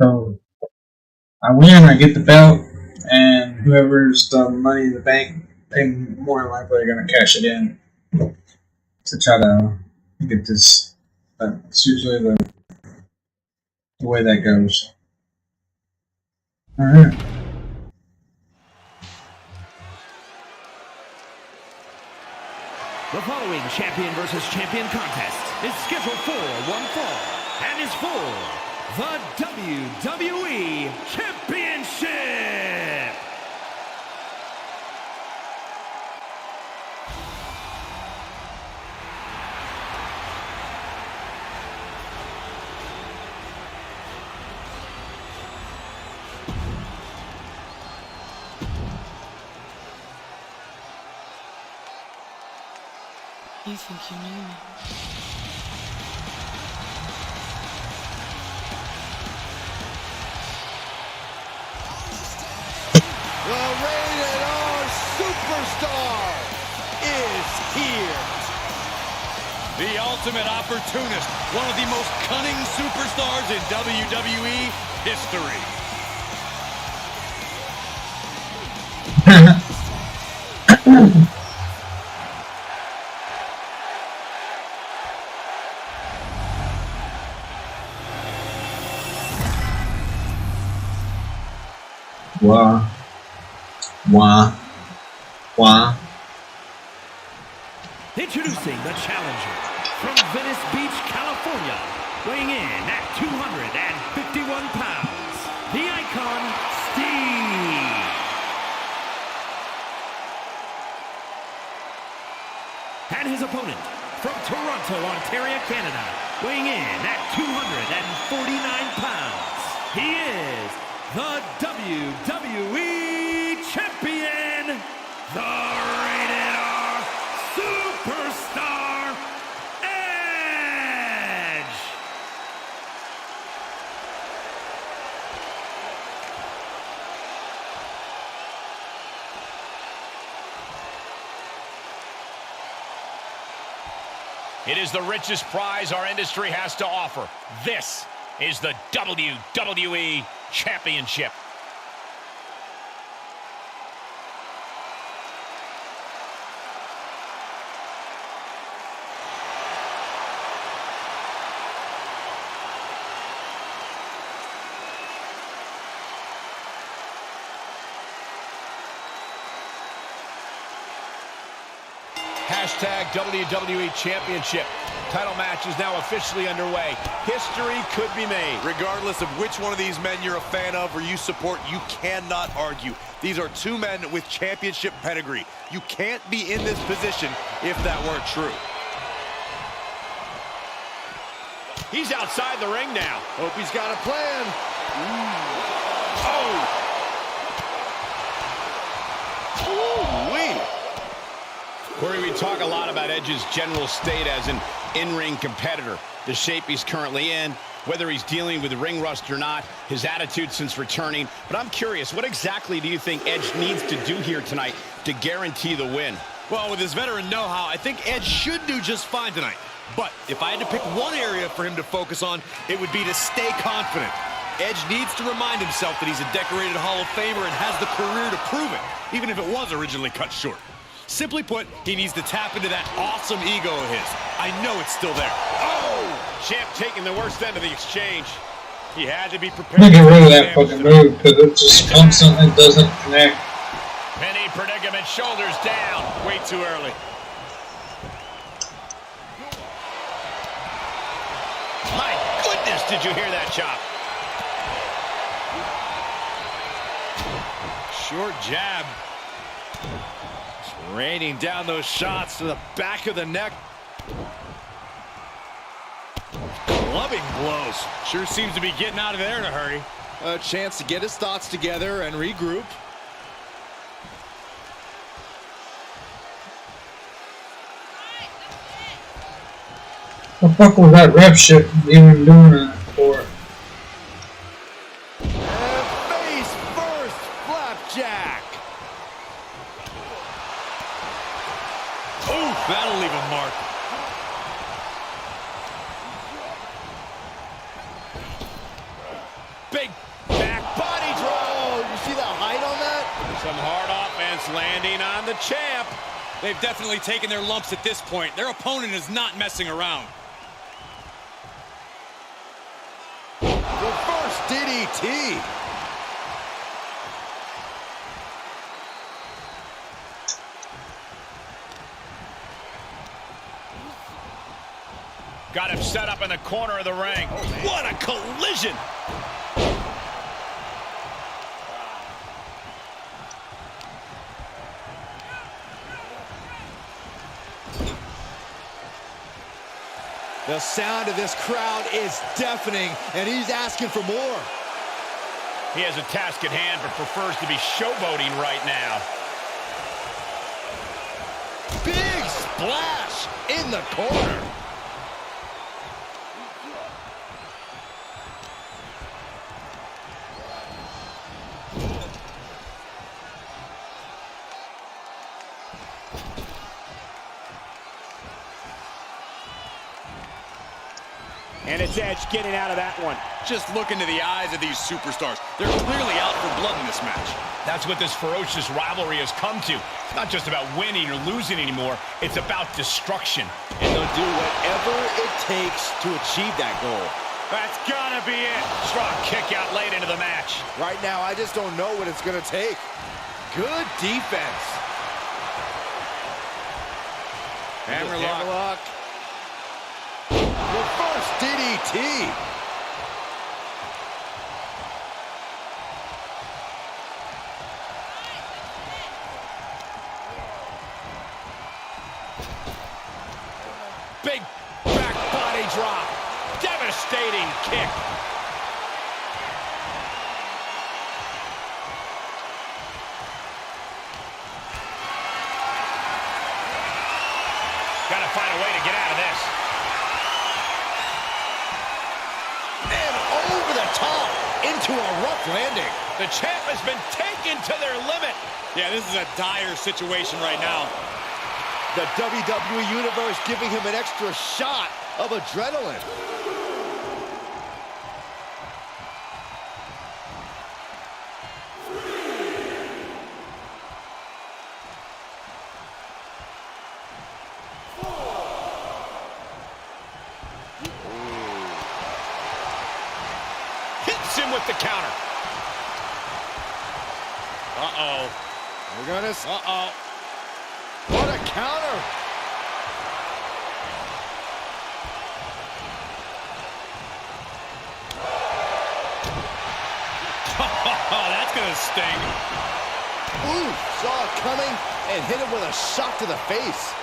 So I win, I get the belt, and whoever's the money in the bank, they more than likely are going to cash it in to try to get this. It's usually the way that goes. All right. The following champion versus champion contest is scheduled for one fall and is for the WWE Championship. You think you know me? The rated R superstar is here. The ultimate opportunist, one of the most cunning superstars in WWE history. Wah. Introducing the challenger from Venice Beach, California, weighing in at 251 pounds, the Icon Steve. And his opponent from Toronto, Ontario, Canada, weighing in at 249 pounds, he is the WWE Champion, the Rated R Superstar, Edge! It is the richest prize our industry has to offer. This is the WWE Championship. Hashtag WWE Championship. Title match is now officially underway. History could be made. Regardless of which one of these men you're a fan of or you support, you cannot argue. These are two men with championship pedigree. You can't be in this position if that weren't true. He's outside the ring now. Hope he's got a plan. Ooh-wee. Corey, we talk a lot about Edge's general state as an in-ring competitor, the shape he's currently in, whether he's dealing with ring rust or not, his attitude since returning. But I'm curious, what exactly do you think Edge needs to do here tonight to guarantee the win? Well, with his veteran know-how, I think Edge should do just fine tonight. But if I had to pick one area for him to focus on, it would be to stay confident. Edge needs to remind himself that he's a decorated Hall of Famer and has the career to prove it, even if it was originally cut short. Simply put, he needs to tap into that awesome ego of his. I know it's still there. Oh! Champ taking the worst end of the exchange. He had to be prepared. I get rid of that fucking move because it just constantly doesn't connect. Penny predicament, shoulders down. Way too early. goodness, did you hear that chop? Short jab. Just raining down those shots to the back of the neck. Clubbing blows. Sure seems to be getting out of there in a hurry. A chance to get his thoughts together and regroup. What the fuck was that ref shit even doing that for? Face first, flapjack. Ooh, that'll leave a mark. Big back body draw. You see the height on that? Some hard offense landing on the champ. They've definitely taken their lumps at this point. Their opponent is not messing around. Reverse DDT. Got him set up in the corner of the ring. What a collision! The sound of this crowd is deafening, and he's asking for more. He has a task at hand, but prefers to be showboating right now. Big splash in the corner. And it's Edge getting out of that one. Just look into the eyes of these superstars. They're clearly out for blood in this match. That's what this ferocious rivalry has come to. It's not just about winning or losing anymore. It's about destruction. And they'll do whatever it takes to achieve that goal. That's gotta be it. Strong kick out late into the match. Right now, I just don't know what it's gonna take. Good defense. Hammerlock. Reverse DDT. Big back body drop. Devastating kick. Gotta find a way to get out of this. And over the top into a rough landing. The champ has been taken to their limit. Yeah, this is a dire situation right now. The WWE Universe giving him an extra shot of adrenaline. Hits him with the counter. Uh-oh. We're gonna... Uh-oh. What a counter! Oh, that's gonna sting. Ooh, saw it coming and hit him with a shot to the face.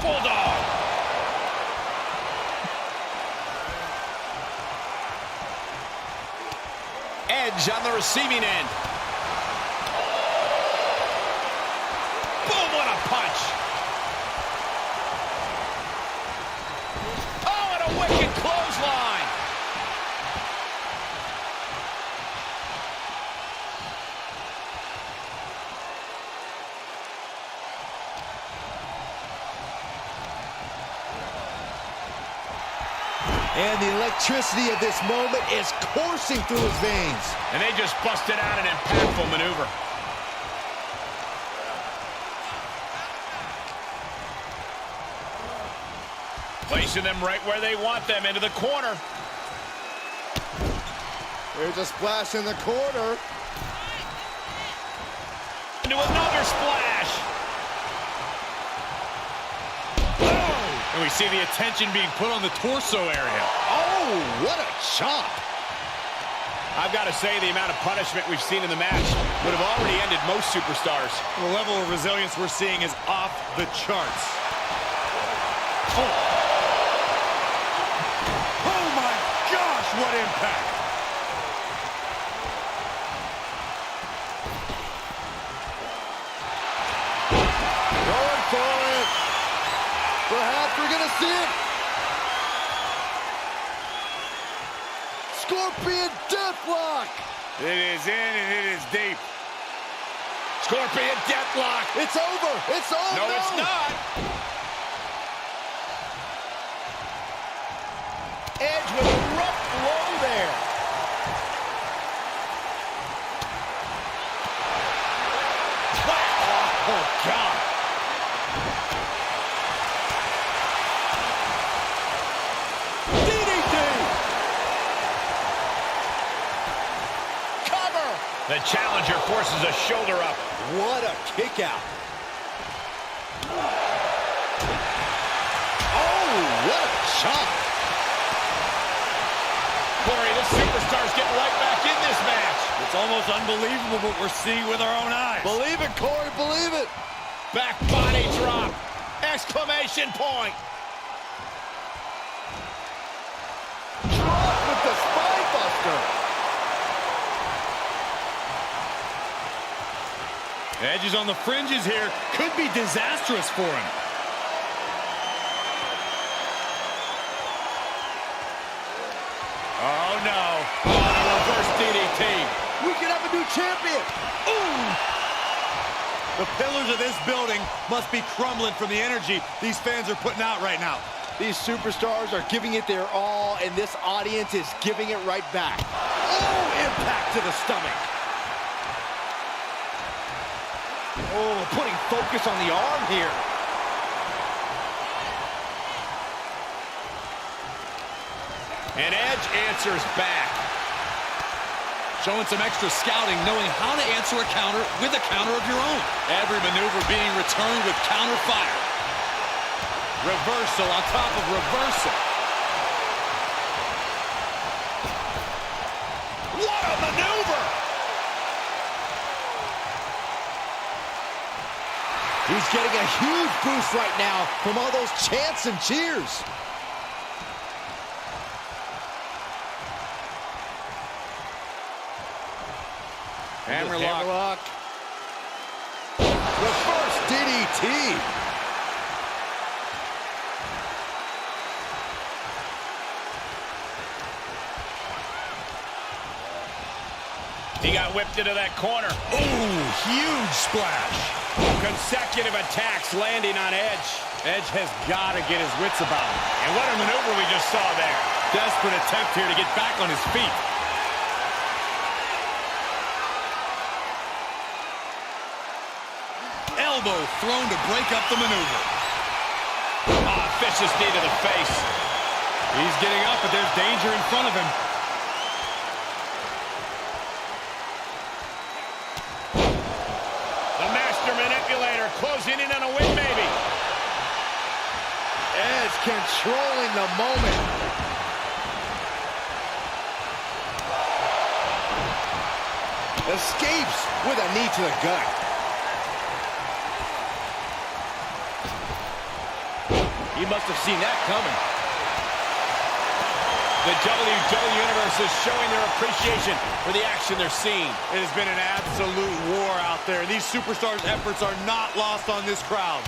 Bulldog. Edge on the receiving end. Boom, what a punch. Oh, and a wicked clothesline. And the electricity of this moment is coursing through his veins. And they just busted out an impactful maneuver. Placing them right where they want them, into the corner. There's a splash in the corner. Into another splash. And we see the attention being put on the torso area. Oh, what a chop. I've got to say, the amount of punishment we've seen in the match would have already ended most superstars. The level of resilience we're seeing is off the charts. Oh, oh my gosh, what impact! Going for it. Perhaps we're going to see it. Scorpion Deathlock. It is in and it is deep. Scorpion Deathlock. It's over. It's over. No, it's not. Edge with a rough blow there. Wow. Oh, God. The challenger forces a shoulder up. What a kick out. Oh, what a chop. Corey, this superstar's getting right back in this match. It's almost unbelievable what we're seeing with our own eyes. Believe it, Corey, believe it. Back body drop. Exclamation point. Drop with the spine buster. Edge is on the fringes here. Could be disastrous for him. Oh, no. Oh, the reverse DDT. We could have a new champion. Ooh! The pillars of this building must be crumbling from the energy these fans are putting out right now. These superstars are giving it their all, and this audience is giving it right back. Oh, impact to the stomach. Oh, putting focus on the arm here. And Edge answers back. Showing some extra scouting, knowing how to answer a counter with a counter of your own. Every maneuver being returned with counter fire. Reversal on top of reversal. What a maneuver! He's getting a huge boost right now from all those chants and cheers. Hammerlock. Reverse DDT. He got whipped into that corner. Ooh, huge splash. Consecutive attacks landing on Edge. Edge has got to get his wits about him. And what a maneuver we just saw there. Desperate attempt here to get back on his feet. Elbow thrown to break up the maneuver. Ah, vicious knee to the face. He's getting up, but there's danger in front of him. The master manipulator closing in on a win, maybe. Edge controlling the moment. Escapes with a knee to the gut. He must have seen that coming. The WWE Universe is showing their appreciation for the action they're seeing. It has been an absolute war out there, and these superstars' efforts are not lost on this crowd.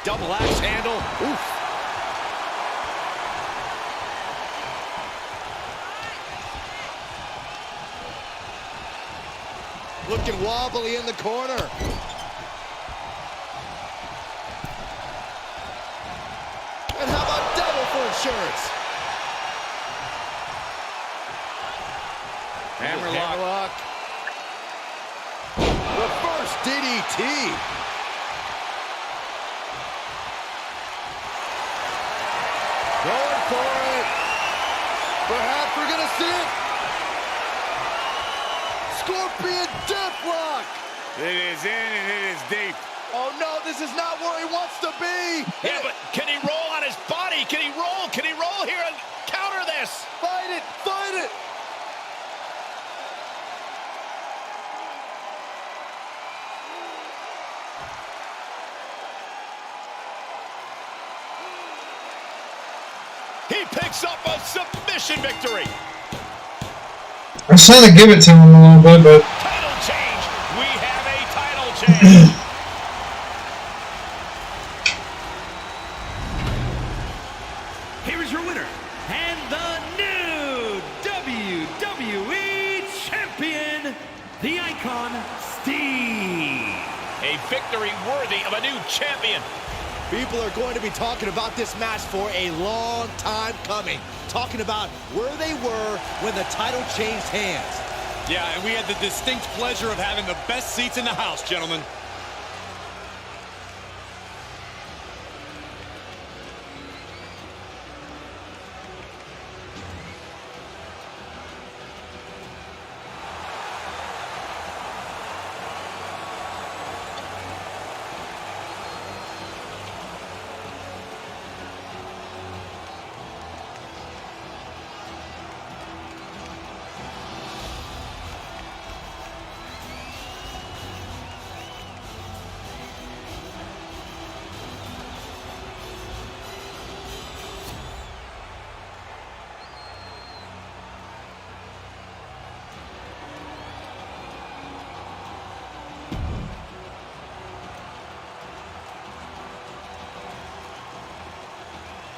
Double axe handle. Oof. Looking wobbly in the corner. And how about double for insurance? Hammerlock. Reverse DDT. Going for it. Perhaps we're going to see it. Scorpion Deathlock. It is in and it is deep. Oh no, this is not where he wants to be. Yeah, but can he roll on his body? Can he roll? Can he roll here and counter this? Fight it, fight it. He picks up a submission victory. I was trying to give it to him a little bit, but Title change. We have a title change. Here is your winner and the new WWE Champion, the Icon Steve. A victory worthy of a new champion. People are going to be talking about this match for a long time coming. Talking about where they were when the title changed hands. Yeah, and we had the distinct pleasure of having the best seats in the house, gentlemen.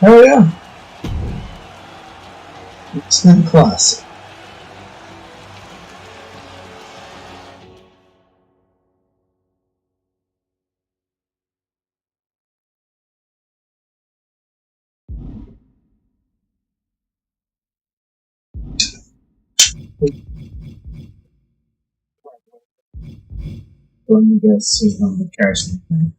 oh yeah, instant classic. Let me guess, he's on the casting thing.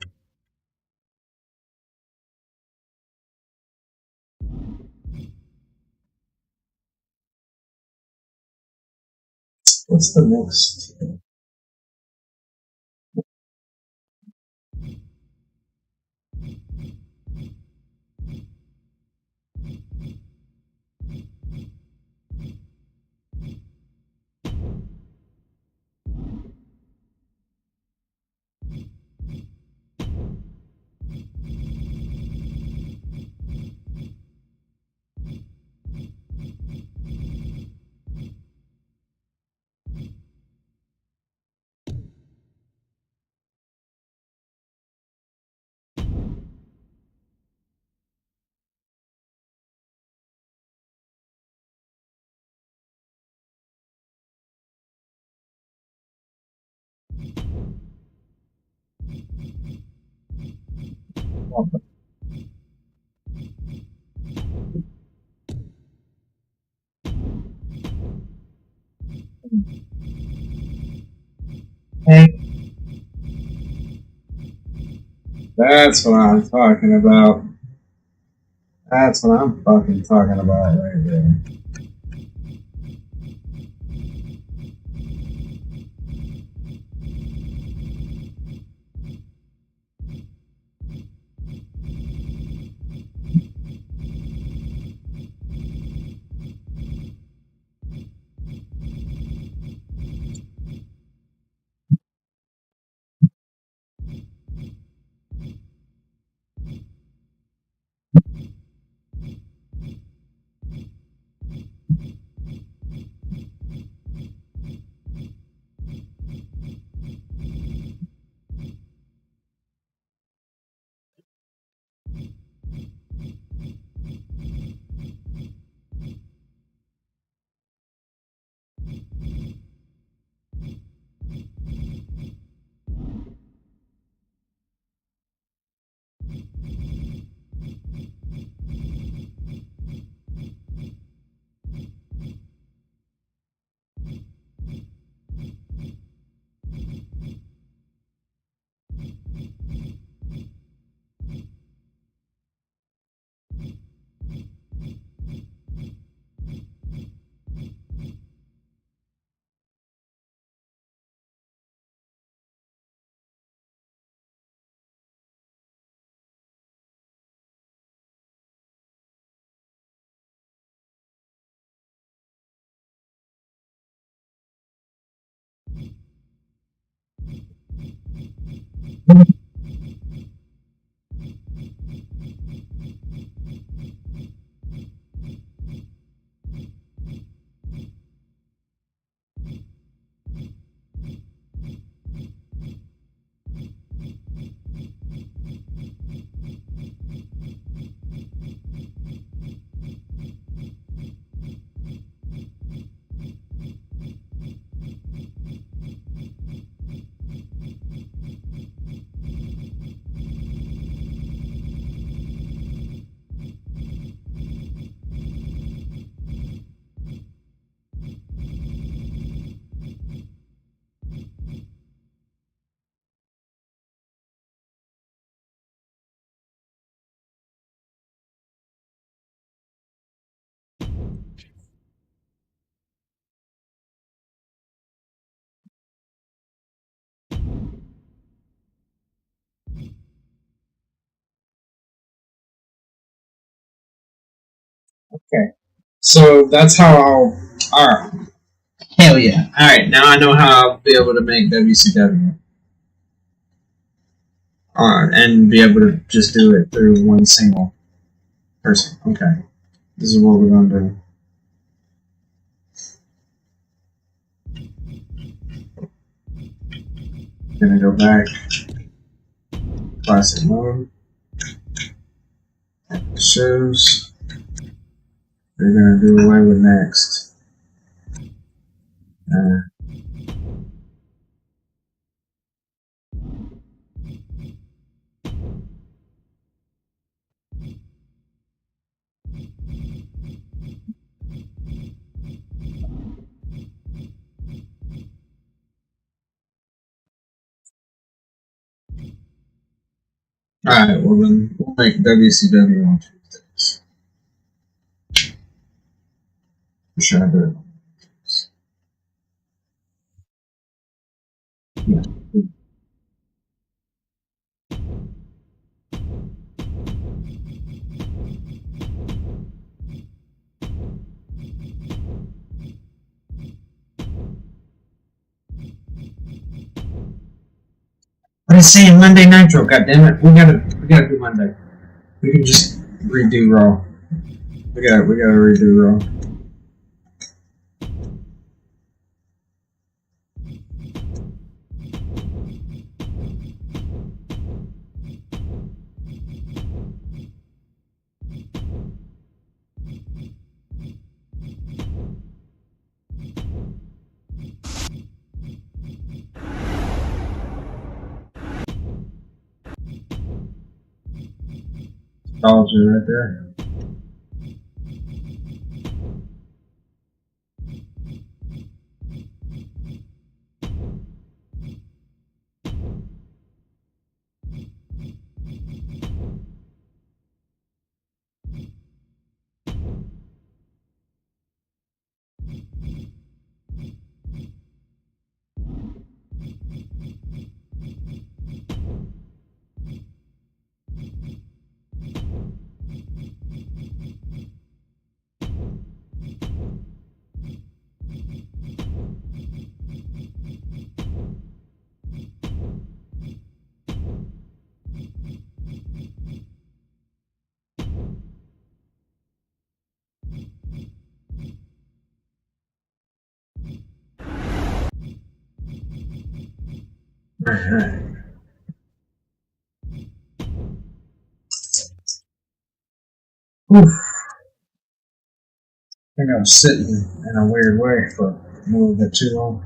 What's the next? Hey, that's what I'm talking about. That's what I'm fucking talking about right there. Okay. So that's how I'll. Alright. Hell yeah. Alright, now I know how I'll be able to make WCW. And be able to just do it through one single person. Okay. This is what we're going to do. Gonna go back. Classic mode. Shows. We're gonna do away with next. Alright, well then we'll make WCW on Tuesdays. Or should I do it? Yeah. But it's saying Monday Nitro, goddammit. We gotta do Monday. We can just redo Raw. We gotta redo Raw. Nostalgia right there. Alright. Oof. I think I was sitting in a weird way for a little bit too long.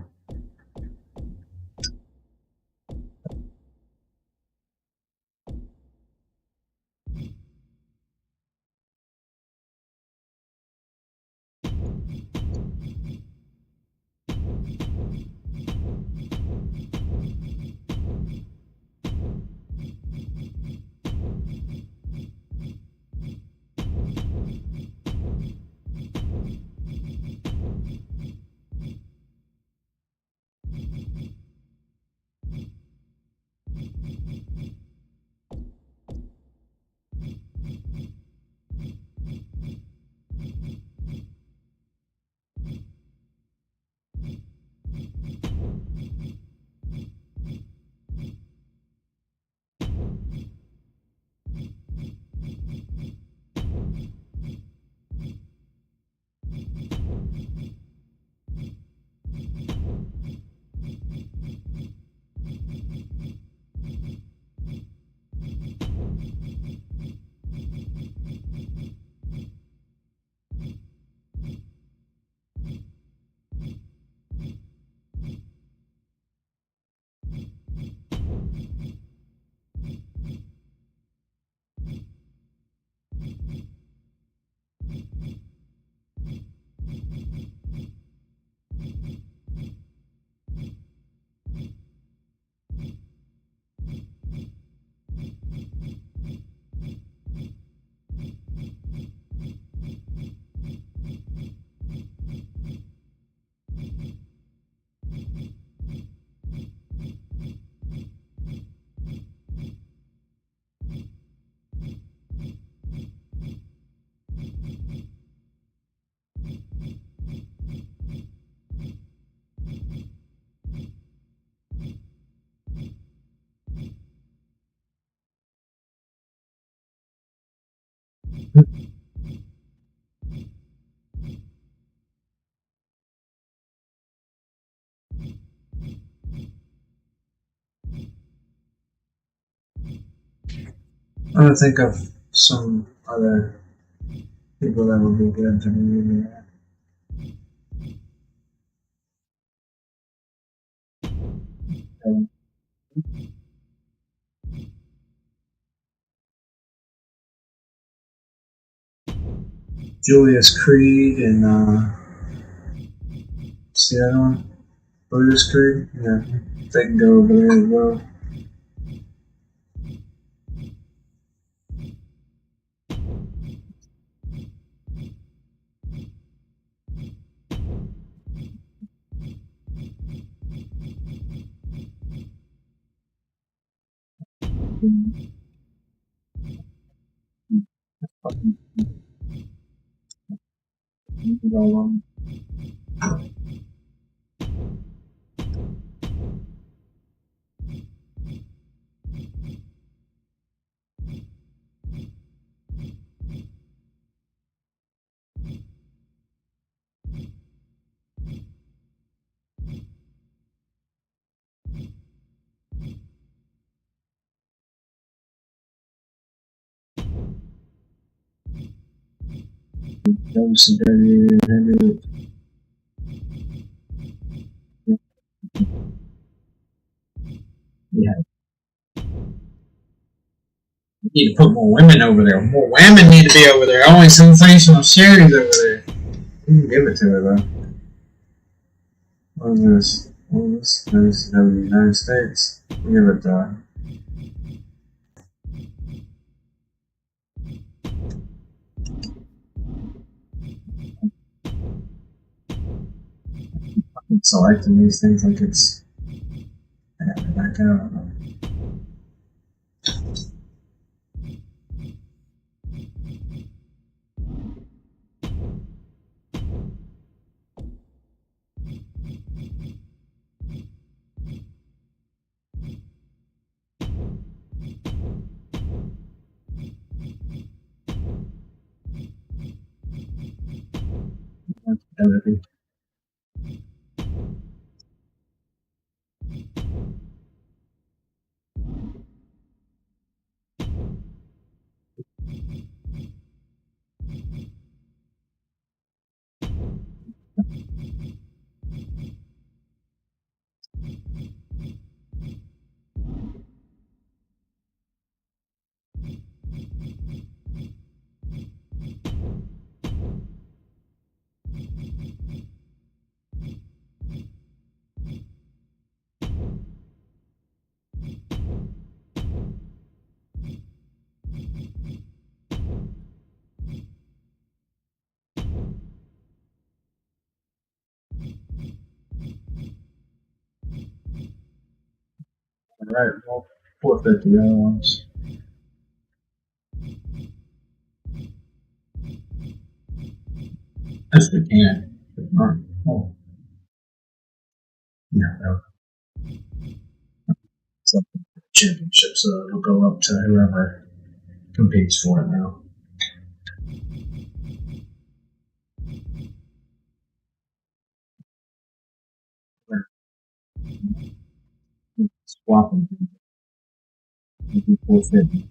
I'm trying to think of some other people that would be good to me. Julius Creed and see that one? Buddhist Creed? Yeah. They can go over there as well. WCW, yeah. You need to put more women over there. More women need to be over there. Only sensational series over there. You can give it to her though. What is this? What is this? WCW United States. Give it to her. I'm selecting these things like it's. I got it back out. Everything. Alright, well, 450 other ones. Yes, we can. Alright, oh. Yeah, no. It's up to the championship, so it'll go up to whoever competes for it now. Swapping. 450.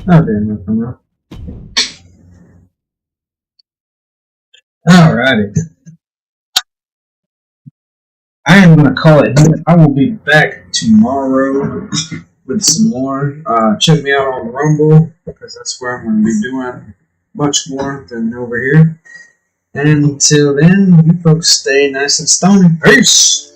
Oh, damn, nothing wrong. Alrighty. I am going to call it here. I will be back tomorrow with some more. Check me out on Rumble, because that's where I'm going to be doing much more than over here. And until then, you folks stay nice and stony. Peace!